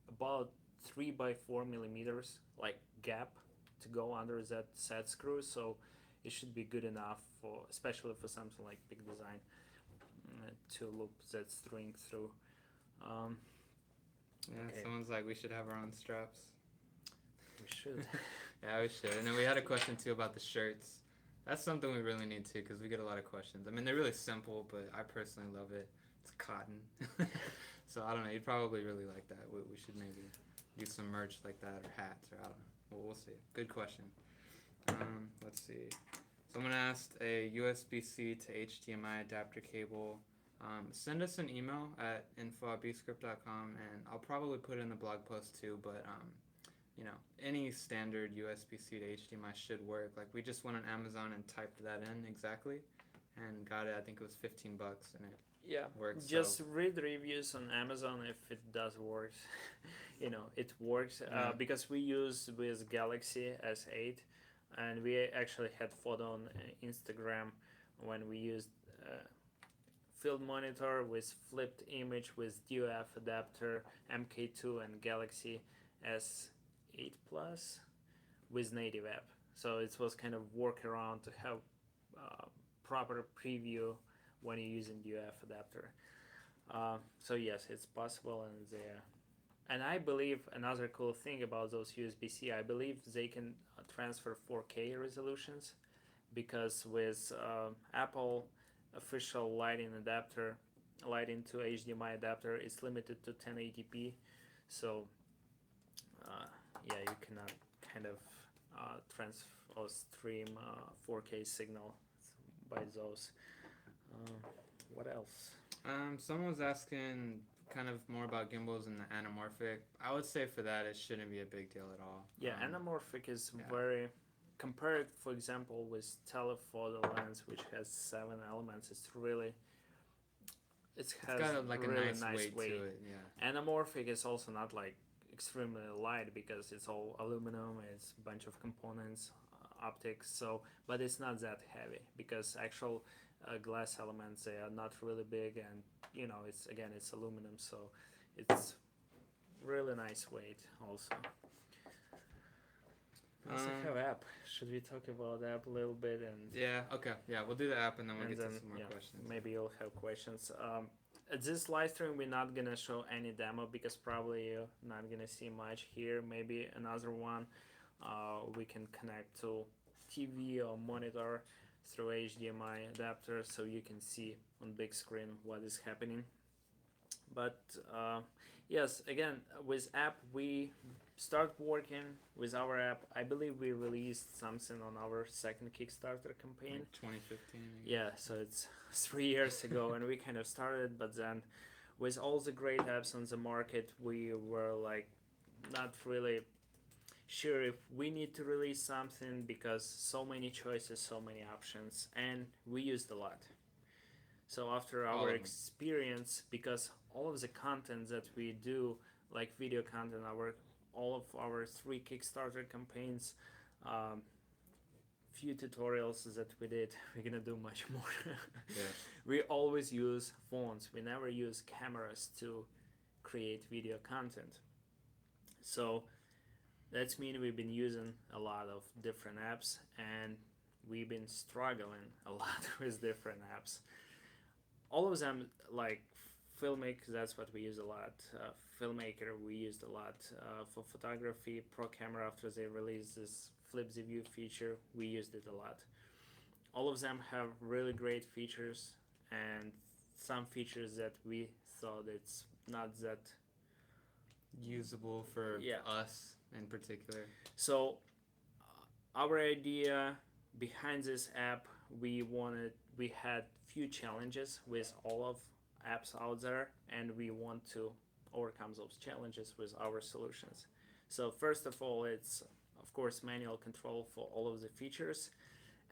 about 3 by 4 millimeters like gap to go under that set screw, so it should be good enough for, especially for something like Peak Design, to loop that string through. Okay. Someone's like, we should have our own straps. We should. Yeah, we should. And then we had a question too about the shirts. That's something we really need to, because we get a lot of questions. I mean, they're really simple, but I personally love it. It's cotton. So I don't know, you'd probably really like that. We should maybe do some merch like that, or hats, or I don't know. We'll see. Good question. Let's see. Someone asked a USB-C to HDMI adapter cable. Send us an email at info@bscript.com, and I'll probably put it in the blog post too, but any standard USB-C to HDMI should work. Like we just went on Amazon and typed that in exactly and got it. I think it was $15 and it works. Just read reviews on Amazon if it does work. It works because we use with Galaxy S8, and we actually had photo on Instagram when we used field monitor with flipped image with DOF adapter, MK2, and Galaxy S8 Plus with native app. So it was kind of workaround to have proper preview when you're using DOF adapter. So yes, it's possible, and there. And I believe another cool thing about those USB-C, I believe they can transfer 4K resolutions, because with Apple official lighting to HDMI adapter, it's limited to 1080p. So you cannot kind of stream 4K signal by those. What else? Someone was asking, kind of more about gimbals and the anamorphic. I would say for that it shouldn't be a big deal at all. Yeah, anamorphic is yeah. very compared, for example, with telephoto lens, which has 7 elements. It has Got like a really nice weight to it. Yeah. Anamorphic is also not like extremely light because it's all aluminum. It's a bunch of components, optics. So, but it's not that heavy because actual glass elements, they are not really big, and it's aluminum, so it's really nice weight also. We also have app. Should we talk about app a little bit? And yeah, okay, yeah, we'll do the app and then we'll get to some more yeah, questions. Maybe you'll have questions. At this live stream, we're not gonna show any demo because probably you're not gonna see much here. Maybe another one. We can connect to TV or monitor through HDMI adapter, so you can see on big screen what is happening. But yes, again, with app, we start working with our app. I believe we released something on our second Kickstarter campaign. Like 2015. Maybe. Yeah, so it's 3 years ago, and we kind of started. But then, with all the great apps on the market, we were like not really sure if we need to release something because so many choices, so many options, and we used a lot. So after our experience, because all of the content that we do, like video content, all of our 3 Kickstarter campaigns, few tutorials that we did, we're gonna do much more. Yeah. We always use phones. We never use cameras to create video content. So that's mean we've been using a lot of different apps, and we've been struggling a lot with different apps. All of them, like Filmic, that's what we use a lot. Filmmaker, we used a lot. For photography, Pro Camera, after they released this flip the view feature, we used it a lot. All of them have really great features, and some features that we thought it's not that usable for us in particular. So our idea behind this app, we had few challenges with all of apps out there, and we want to overcome those challenges with our solutions. So first of all, it's of course manual control for all of the features,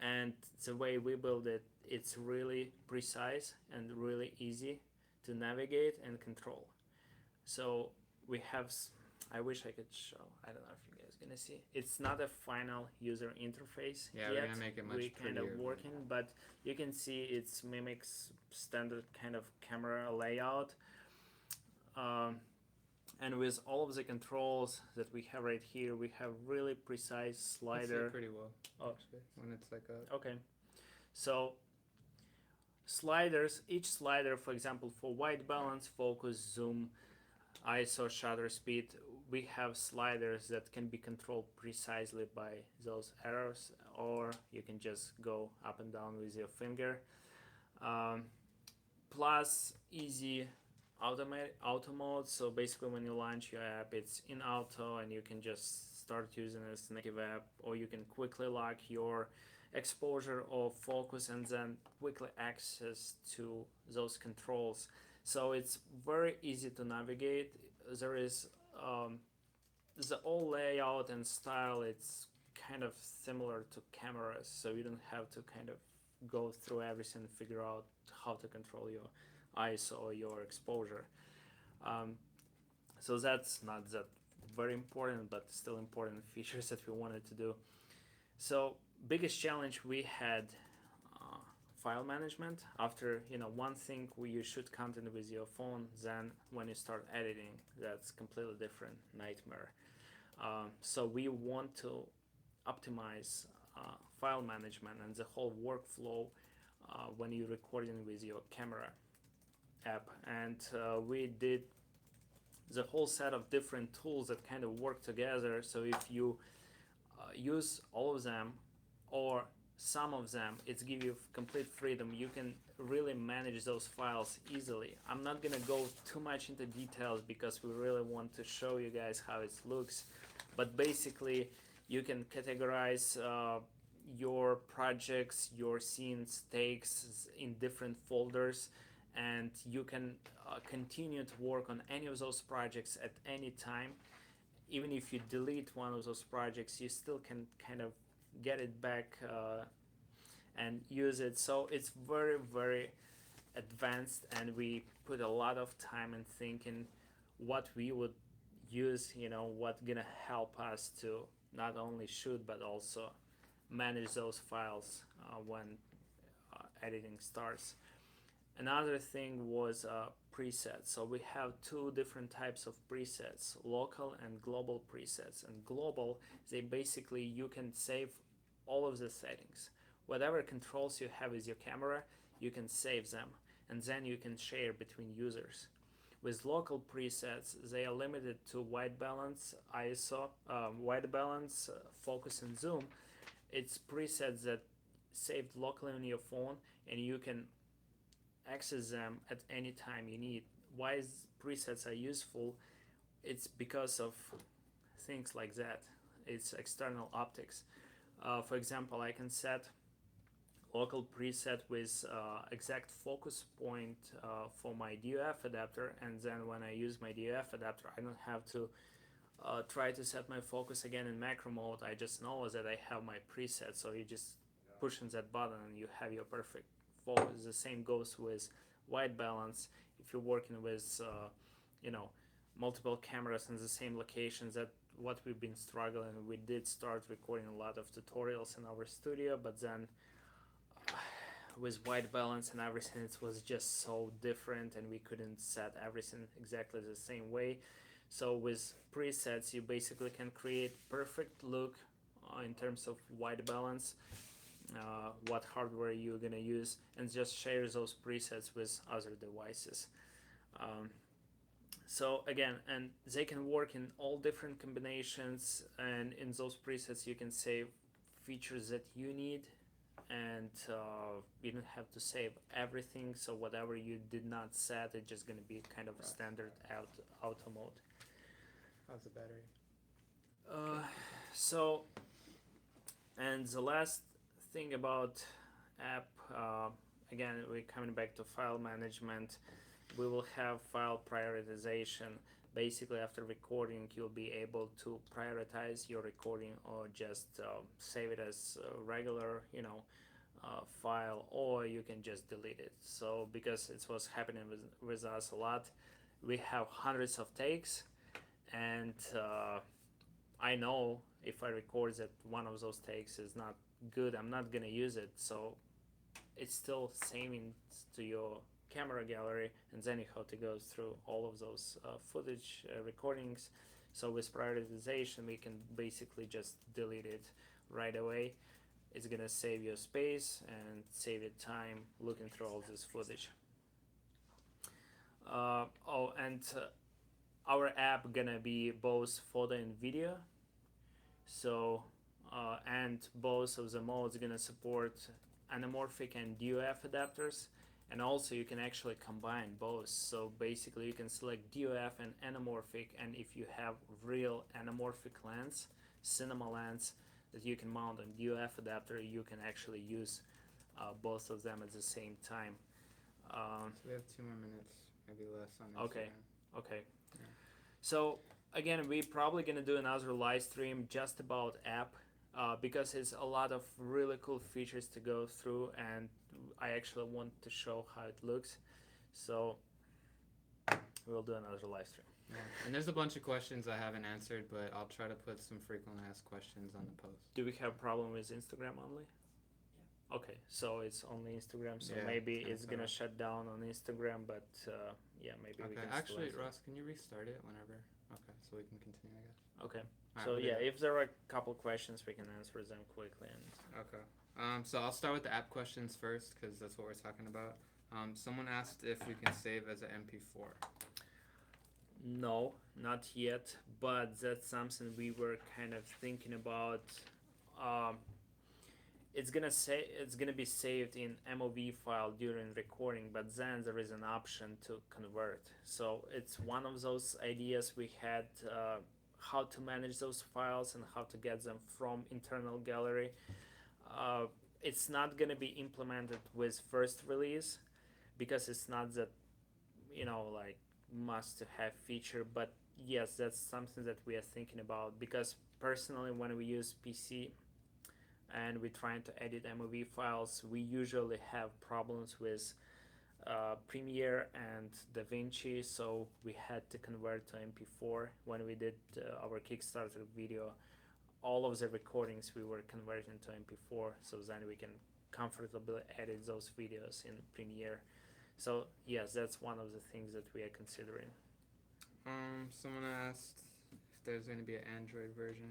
and the way we build it, it's really precise and really easy to navigate and control. So we have, I wish I could show, I don't know if you guys gonna see, it's not a final user interface yet. We're gonna make it much prettier. Kind of working, but you can see it mimics standard kind of camera layout, and with all of the controls that we have right here, we have really precise slider. Pretty well. Oh, when it's like a okay. So sliders, each slider, for example, for white balance, focus, zoom, ISO, shutter speed, we have sliders that can be controlled precisely by those arrows, or you can just go up and down with your finger. Plus easy auto mode, so basically when you launch your app, it's in auto and you can just start using it as native app, or you can quickly lock your exposure or focus and then quickly access to those controls. So it's very easy to navigate. There is the whole layout and style, it's kind of similar to cameras, so you don't have to kind of go through everything and figure out how to control your ISO or your exposure. So that's not that very important, but still important features that we wanted to do. So biggest challenge we had, file management. After one thing, you shoot content with your phone, then when you start editing, that's completely different nightmare. So we want to optimize file management and the whole workflow when you're recording with your camera app, and we did the whole set of different tools that kind of work together. So if you use all of them or some of them, it's give you complete freedom. You can really manage those files easily. I'm not gonna go too much into details because we really want to show you guys how it looks, but basically you can categorize your projects, your scenes, takes in different folders, and you can continue to work on any of those projects at any time. Even if you delete one of those projects, you still can kind of get it back and use it. So it's very, very advanced, and we put a lot of time and thinking what we would use, what gonna help us to not only shoot but also manage those files when editing starts. Another thing was presets. So we have two different types of presets, local and global presets. And global, they basically, you can save all of the settings. Whatever controls you have with your camera, you can save them, and then you can share between users. With local presets, they are limited to white balance, ISO, white balance, focus, and zoom. It's presets that saved locally on your phone, and you can access them at any time you need. Why presets are useful? It's because of things like that. It's external optics. For example, I can set local preset with exact focus point for my DOF adapter, and then when I use my DOF adapter, I don't have to try to set my focus again in macro mode. I just know that I have my preset, so you just push on that button and you have your perfect focus. The same goes with white balance. If you're working with multiple cameras in the same locations, that what we've been struggling. We did start recording a lot of tutorials in our studio, but then with white balance and everything, it was just so different, and we couldn't set everything exactly the same way. So with presets, you basically can create perfect look in terms of white balance, what hardware you're gonna use, and just share those presets with other devices. So again, and they can work in all different combinations, and in those presets you can save features that you need, and you don't have to save everything. So whatever you did not set, it's just gonna be kind of a standard auto mode. How's the battery? So, and the last thing about app, again, we're coming back to file management. We will have file prioritization. Basically, after recording, you'll be able to prioritize your recording, or just save it as a regular, file, or you can just delete it. So, because it's what's happening with us a lot, we have hundreds of takes, and I know if I record that one of those takes is not good, I'm not gonna use it. So it's still saving to your camera gallery, and then you have to go through all of those footage recordings. So with prioritization, we can basically just delete it right away. It's gonna save your space and save your time looking through all this footage. Our app gonna be both photo and video. So and both of the modes gonna support anamorphic and DOF adapters, and also you can actually combine both. So basically you can select DOF and anamorphic, and if you have real anamorphic lens, cinema lens, that you can mount on DOF adapter, you can actually use both of them at the same time. So we have 2 more minutes, maybe less on Instagram. Okay. Yeah. So again, we're probably gonna do another live stream just about app, because it's a lot of really cool features to go through, and I actually want to show how it looks. So we'll do another live stream. Yeah. And there's a bunch of questions I haven't answered, but I'll try to put some frequently asked questions on the post. Do we have a problem with Instagram only? Yeah. Okay, so it's only Instagram, so Yeah, maybe it's gonna shut down on Instagram, but yeah, maybe we Okay, can actually, still Ross, can you restart it whenever? Okay, so we can continue, I guess. Okay, Alright, so we'll do yeah, that. if there are a couple questions, we can answer them quickly. And Okay. So I'll start with the app questions first, because that's what we're talking about. Someone asked if we can save as an MP4. no, not yet, but that's something we were kind of thinking about. It's gonna be saved in MOV file during recording, but then there is an option to convert. So it's one of those ideas we had, how to manage those files and how to get them from internal gallery. It's not gonna be implemented with first release, because it's not that, like must to have feature, but yes, that's something that we are thinking about, because personally when we use PC and we're trying to edit MOV files, we usually have problems with Premiere and DaVinci, so we had to convert to MP4 when we did our Kickstarter video. All of the recordings we were converting to MP4, so then we can comfortably edit those videos in Premiere. So yes, that's one of the things that we are considering. Someone asked if there's going to be an Android version.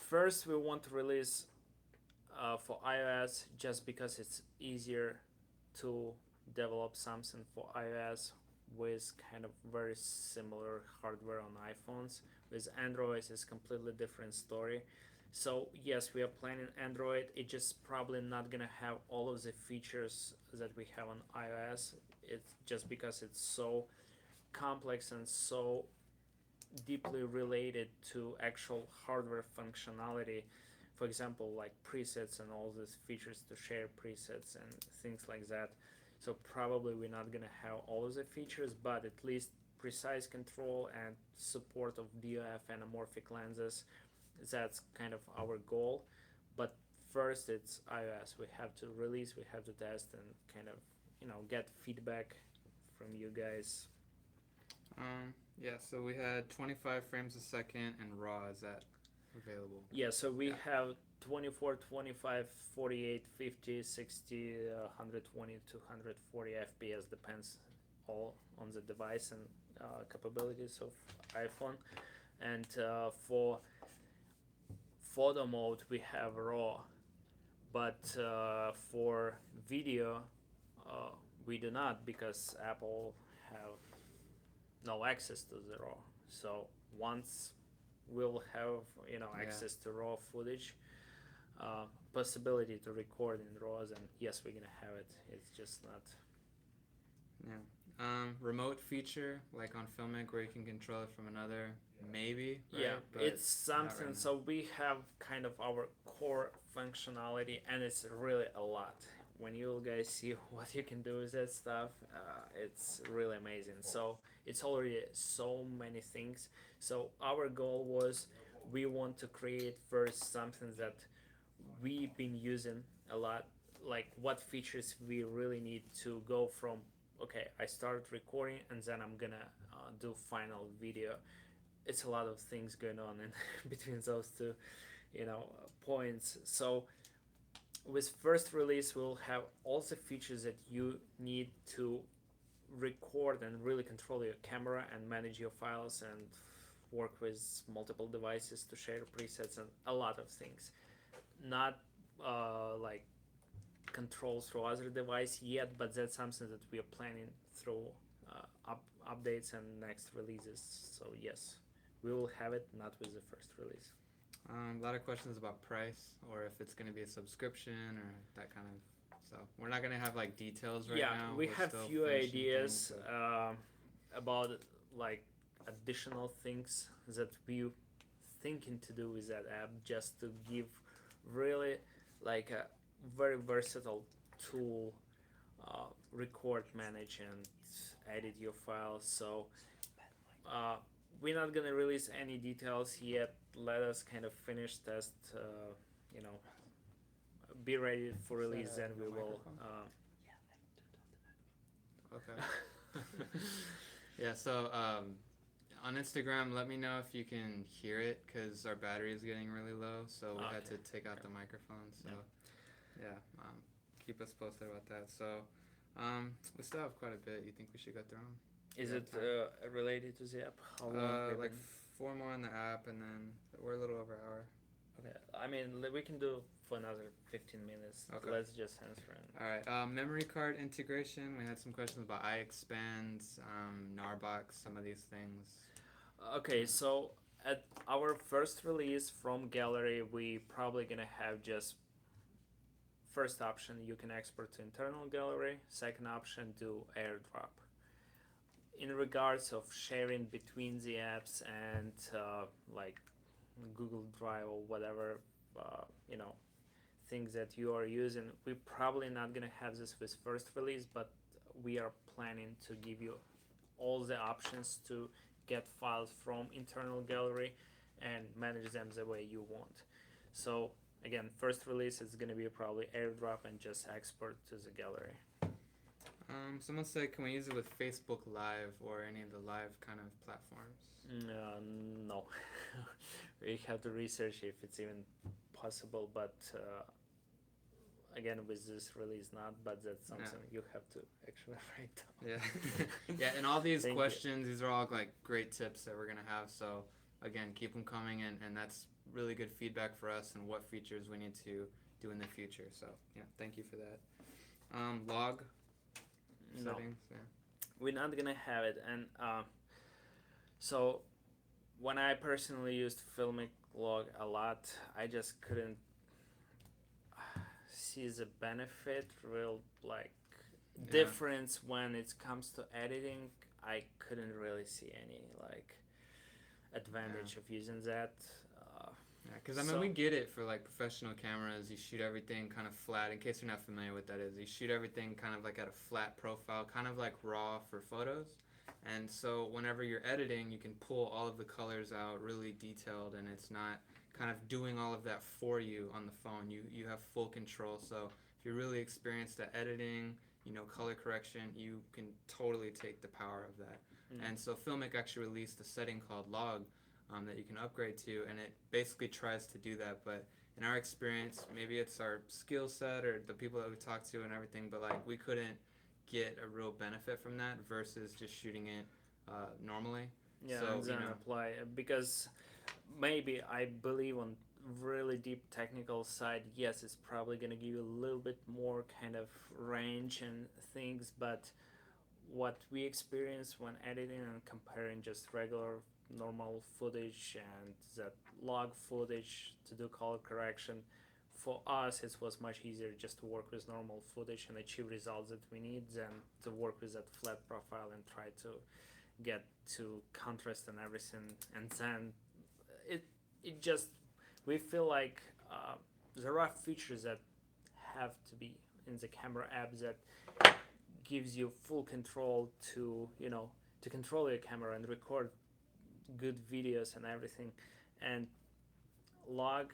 First, we want to release for iOS just because it's easier to develop something for iOS with kind of very similar hardware on iPhones. With Android, it's completely different story. So yes, we are planning Android. It's just probably not gonna have all of the features that we have on iOS. It's just because it's so complex and so deeply related to actual hardware functionality. For example, like presets and all these features to share presets and things like that. So probably we're not gonna have all of the features, but at least precise control and support of DOF anamorphic lenses. That's kind of our goal. But first, it's iOS. We have to release, we have to test, and kind of get feedback from you guys. Yeah, so we had 25 frames a second and RAW. Is that available? Yeah, so we have 24, 25, 48, 50, 60, 120 to 140 FPS, depends all on the device and capabilities of iPhone. And for photo mode we have RAW, but for video we do not, because Apple have no access to the RAW. So once we'll have access to RAW footage, possibility to record in RAWs, and yes, we're gonna have it. It's just not. Yeah. Remote feature like on Filmic where you can control it from another, maybe. Right? Yeah, but it's something. right so we have kind of our core functionality, and it's really a lot. When you guys see what you can do with that stuff, it's really amazing. So it's already so many things. So our goal was, we want to create first something that we've been using a lot, like what features we really need to go from, okay, I started recording and then I'm gonna do final video. It's a lot of things going on in between those two points. So with first release, we'll have all the features that you need to record and really control your camera and manage your files and work with multiple devices to share presets and a lot of things. Not like control through other device yet, but that's something that we are planning through updates and next releases. So yes, we will have it, not with the first release. A lot of questions about price, or if it's going to be a subscription or that kind of stuff. We're not going to have like details right now. Yeah, we have few ideas about like additional things that we thinking to do with that app, just to give really like a very versatile tool, record, manage, and edit your files. So we're not gonna release any details yet. Let us kind of finish test, be ready for release, then we will. Okay. Yeah, so on Instagram, let me know if you can hear it, because our battery is getting really low, so we had to take out the microphone. So yeah, keep us posted about that. So we still have quite a bit. You think we should go through them? Is it related to the app? How long? Like 4 more on the app, and then we're a little over an hour. Okay, I mean we can do for another 15 minutes. Okay. Let's just answer it. All right. Memory card integration. We had some questions about iXpand, Narbox, some of these things. Okay, so at our first release from Gallery, we probably gonna have just first option, you can export to internal gallery. Second option, do AirDrop. In regards of sharing between the apps and like Google Drive or whatever, things that you are using. We're probably not gonna have this with first release, but we are planning to give you all the options to get files from internal gallery and manage them the way you want. So again, first release is gonna be probably airdrop and just export to the gallery. Someone said, can we use it with Facebook Live or any of the live kind of platforms? No, we have to research if it's even possible, but again, with this release not, but that's something you have to actually write down. Yeah. Yeah, and all these Thank questions, these are all like great tips that we're going to have. So again, keep them coming, and that's really good feedback for us and what features we need to do in the future. So yeah, thank you for that. Log No, settings, yeah. we're not gonna have it, and so when I personally used Filmic Log a lot, I just couldn't see the benefit, real like difference when it comes to editing. I couldn't really see any like advantage of using that. Yeah, because I mean, we get it for like professional cameras. You shoot everything kind of flat. In case you're not familiar with what that is, you shoot everything kind of like at a flat profile, kind of like RAW for photos. And so whenever you're editing, you can pull all of the colors out really detailed, and it's not kind of doing all of that for you on the phone. You have full control. So if you're really experienced at editing, color correction, you can totally take the power of that. And so Filmic actually released a setting called Log that you can upgrade to, and it basically tries to do that. But in our experience, maybe it's our skill set or the people that we talk to and everything, but like we couldn't get a real benefit from that versus just shooting it normally. Yeah, so, and then apply, because maybe I believe on really deep technical side, yes, it's probably gonna give you a little bit more kind of range and things, but what we experience when editing and comparing just regular normal footage and that log footage to do color correction, for us it was much easier just to work with normal footage and achieve results that we need than to work with that flat profile and try to get to contrast and everything. And then it just, we feel like there are features that have to be in the camera app that gives you full control to to control your camera and record good videos and everything. And Log,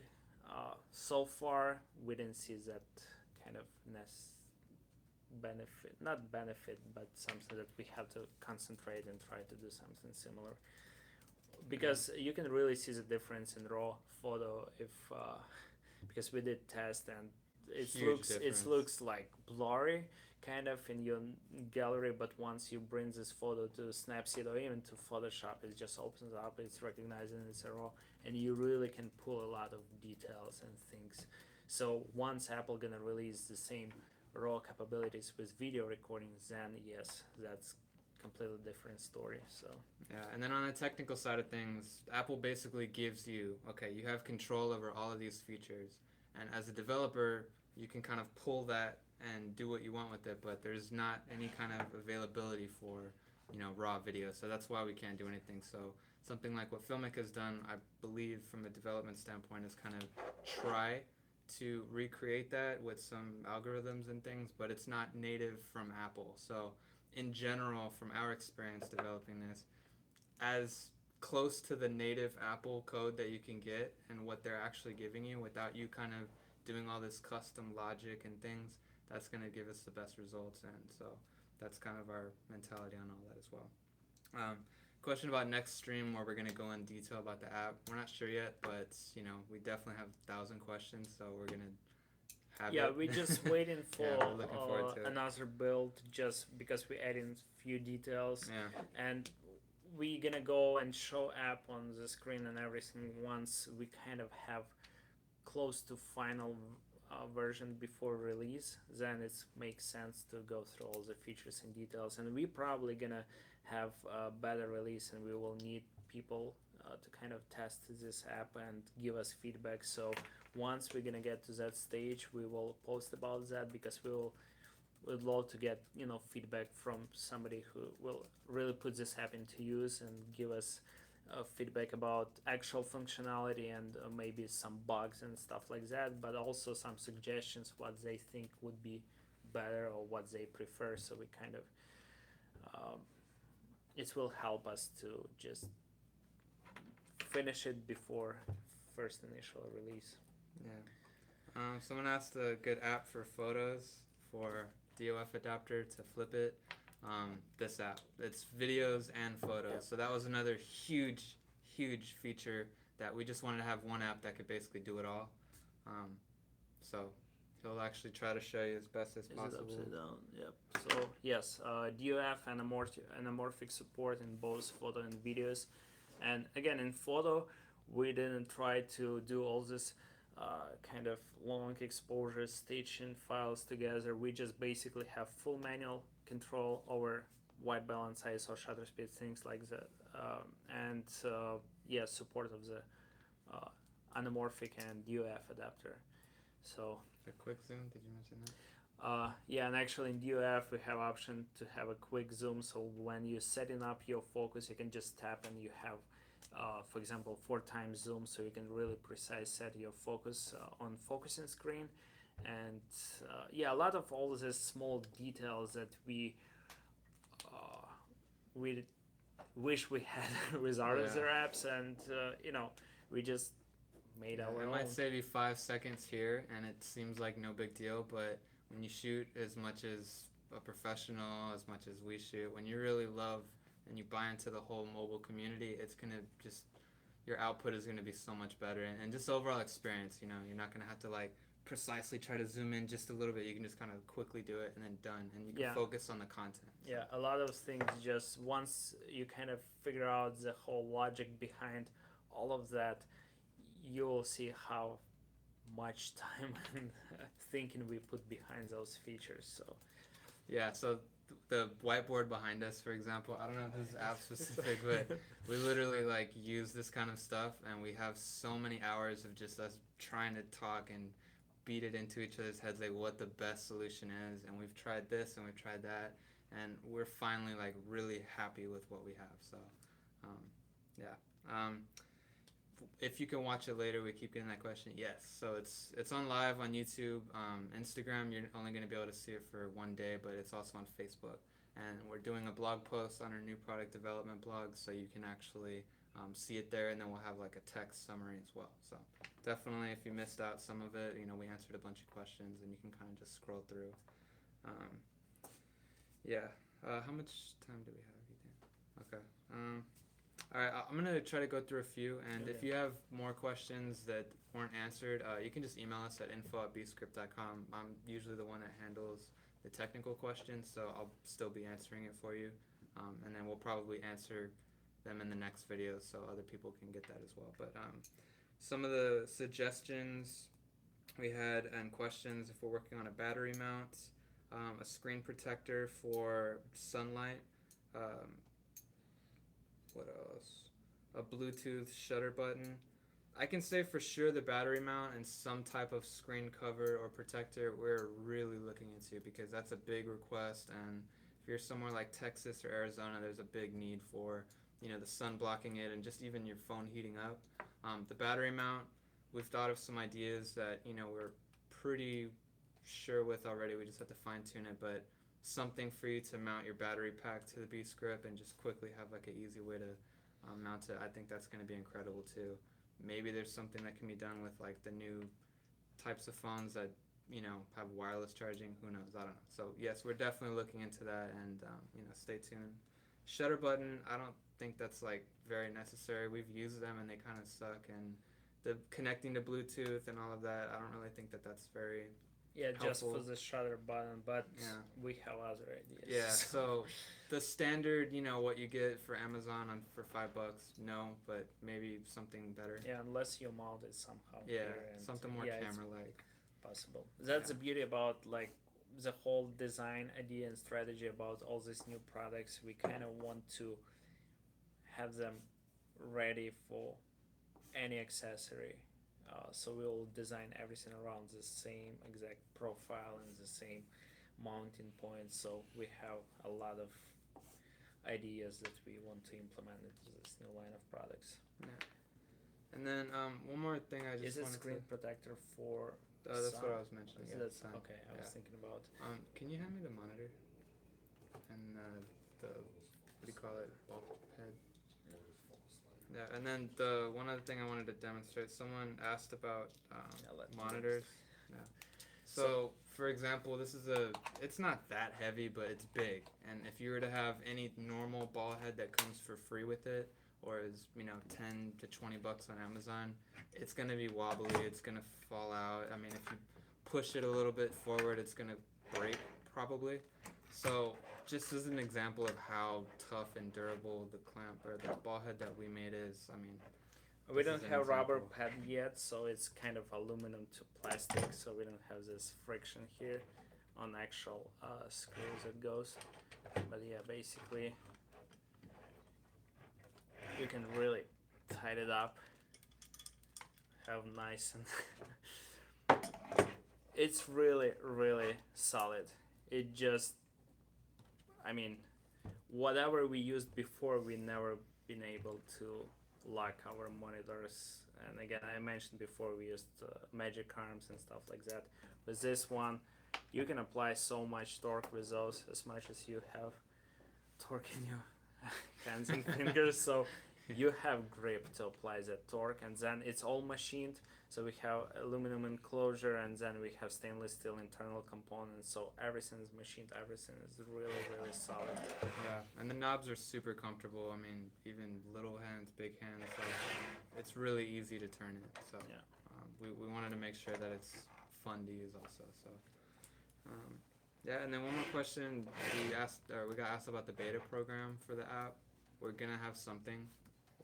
so far we didn't see that kind of benefit, not benefit, but something that we have to concentrate and try to do something similar, because you can really see the difference in raw photo if because we did test, and it looks like blurry kind of in your gallery, but once you bring this photo to Snapseed or even to Photoshop, it just opens up, it's recognizing it's a raw, and you really can pull a lot of details and things. So once Apple gonna release the same raw capabilities with video recordings, then yes, that's completely different story. So yeah, and then on the technical side of things, Apple basically gives you, okay, you have control over all of these features, and as a developer, you can kind of pull that and do what you want with it, but there's not any kind of availability for raw video, so that's why we can't do anything. So something like what Filmic has done, I believe from a development standpoint, is kind of try to recreate that with some algorithms and things, but it's not native from Apple. So in general, from our experience developing this, as close to the native Apple code that you can get and what they're actually giving you without you kind of doing all this custom logic and things, that's going to give us the best results. And so that's kind of our mentality on all that as well. Question about next stream, where we're going to go in detail about the app. We're not sure yet, but we definitely have 1,000 questions, so we're going to have it. we're just waiting for we're looking forward to it. another build, just because we add in few details. And we're gonna go and show app on the screen and everything once we kind of have close to final version before release. Then it makes sense to go through all the features and details, and we're probably gonna have a better release, and we will need people to kind of test this app and give us feedback. So once we're gonna get to that stage, we will post about that, because we'd love to get feedback from somebody who will really put this app into use and give us feedback about actual functionality and maybe some bugs and stuff like that, but also some suggestions what they think would be better or what they prefer. So we kind of it will help us to just finish it before first initial release. Yeah. Someone asked a good app for photos for DOF adapter to flip it. This app. It's videos and photos. Yep. So that was another huge, huge feature that we just wanted to have one app that could basically do it all. So he'll actually try to show you as best as possible. Is it upside down? Yep. So yes, DOF and anamorphic support in both photo and videos. And again, in photo, we didn't try to do all this kind of long exposure staging files together. We just basically have full manual control over white balance, ISO, shutter speed, things like that, and support of the anamorphic and DOF adapter. So a quick zoom. Did you mention that? and actually in DOF we have option to have a quick zoom. So when you're setting up your focus, you can just tap and you have, for example, 4 times zoom, so you can really precise set your focus on focusing screen. And a lot of all these small details that we wish we had with our other apps, and we just made our own. It might save you 5 seconds here, and it seems like no big deal, but when you shoot as much as a professional, as much as we shoot, when you really love and you buy into the whole mobile community, it's gonna just, your output is gonna be so much better, and just overall experience. You're not gonna have to like precisely try to zoom in just a little bit. You can just kind of quickly do it and then done, and you can focus on the content. So. Yeah, a lot of things, just once you kind of figure out the whole logic behind all of that, you'll see how much time and thinking we put behind those features. So the whiteboard behind us, for example, I don't know if this is app specific, but we literally like use this kind of stuff, and we have so many hours of just us trying to talk and beat it into each other's heads, like what the best solution is. And we've tried this and we've tried that, and we're finally like really happy with what we have. So if you can watch it later, we keep getting that question. Yes, so it's on live on YouTube. Instagram, you're only going to be able to see it for one day, but it's also on Facebook. And we're doing a blog post on our new product development blog, so you can actually see it there, and then we'll have like a text summary as well. So definitely, if you missed out some of it, we answered a bunch of questions, and you can kind of just scroll through. How much time do we have, Ethan? Okay. All right, I'm going to try to go through a few, and if you have more questions that weren't answered, you can just email us at info@bscript.com. I'm usually the one that handles the technical questions, so I'll still be answering it for you, and then we'll probably answer them in the next video so other people can get that as well. But some of the suggestions we had and questions: if we're working on a battery mount, a screen protector for sunlight, what else? A Bluetooth shutter button. I can say for sure the battery mount and some type of screen cover or protector we're really looking into, because that's a big request, and if you're somewhere like Texas or Arizona, there's a big need for the sun blocking it and just even your phone heating up. The battery mount, we've thought of some ideas that we're pretty sure with already. We just have to fine tune it, but something for you to mount your battery pack to the B-script and just quickly have like an easy way to mount it. I think that's going to be incredible too. Maybe there's something that can be done with like the new types of phones that have wireless charging. Who knows? I don't know. So yes, we're definitely looking into that, and stay tuned. Shutter button, I don't think that's like very necessary. We've used them and they kind of suck, and the connecting to Bluetooth and all of that, I don't really think that that's very helpful. Just for the shutter button, but we have other ideas. Yeah, so the standard, what you get for Amazon for $5, no, but maybe something better. Yeah, unless you mount it somehow. Yeah, something more camera-like. Possible. That's the beauty about like the whole design idea and strategy about all these new products. We kind of want to have them ready for any accessory. So we'll design everything around the same exact profile and the same mounting points. So we have a lot of ideas that we want to implement into this new line of products. Yeah. And then one more thing I just Is it wanted screen protector for that's sun? what I was mentioning. Is Yeah, that sun. okay? I was thinking about. Can you hand me the monitor and the what do you call it? Head. Yeah, and then the one other thing I wanted to demonstrate. Someone asked about monitors. Yeah. So, for example, this is it's not that heavy, but it's big. And if you were to have any normal ball head that comes for free with it, or is, 10 to 20 bucks on Amazon, it's going to be wobbly, it's going to fall out. I mean, if you push it a little bit forward, it's going to break probably. So, just as an example of how tough and durable the clamp or the ball head that we made is, I mean, We this don't is an have rubber example. pad yet, so it's kind of aluminum to plastic, so we don't have this friction here on actual screws that goes. But yeah, basically you can really tight it up, have nice and it's really solid. It just, I mean, whatever we used before, we never been able to lock our monitors. And again, I mentioned before we used magic arms and stuff like that. With this one, you can apply so much torque with those, as much as you have torque in your hands and fingers. So you have grip to apply that torque, and then it's all machined. So we have aluminum enclosure, and then we have stainless steel internal components. So everything is machined. Everything is really solid. Yeah, and the knobs are super comfortable. I mean, even little hands, big hands, like, it's really easy to turn it. So Yeah. We wanted to make sure that it's fun to use also. So yeah, and then one more question we got asked about the beta program for the app. We're gonna have something.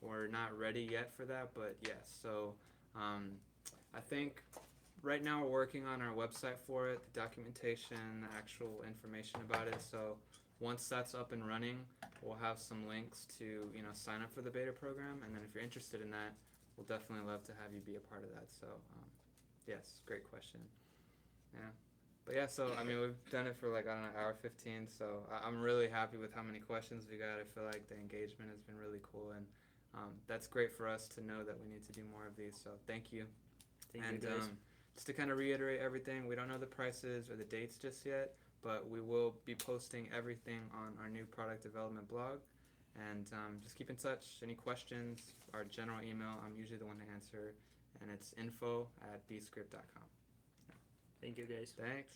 We're not ready yet for that, but yes. So I think right now we're working on our website for it, the documentation, the actual information about it. So once that's up and running, we'll have some links to sign up for the beta program, and then if you're interested in that, we'll definitely love to have you be a part of that. So yes, great question. Yeah. But yeah, so I mean, we've done it for like, I don't know, hour 15. So I'm really happy with how many questions we got. I feel like the engagement has been really cool, and that's great for us to know that we need to do more of these. So thank you. Thank you, guys. Just to kind of reiterate everything, we don't know the prices or the dates just yet, but we will be posting everything on our new product development blog. And just keep in touch. Any questions, our general email, I'm usually the one to answer, and it's info@bscript.com. Thank you, guys. Thanks.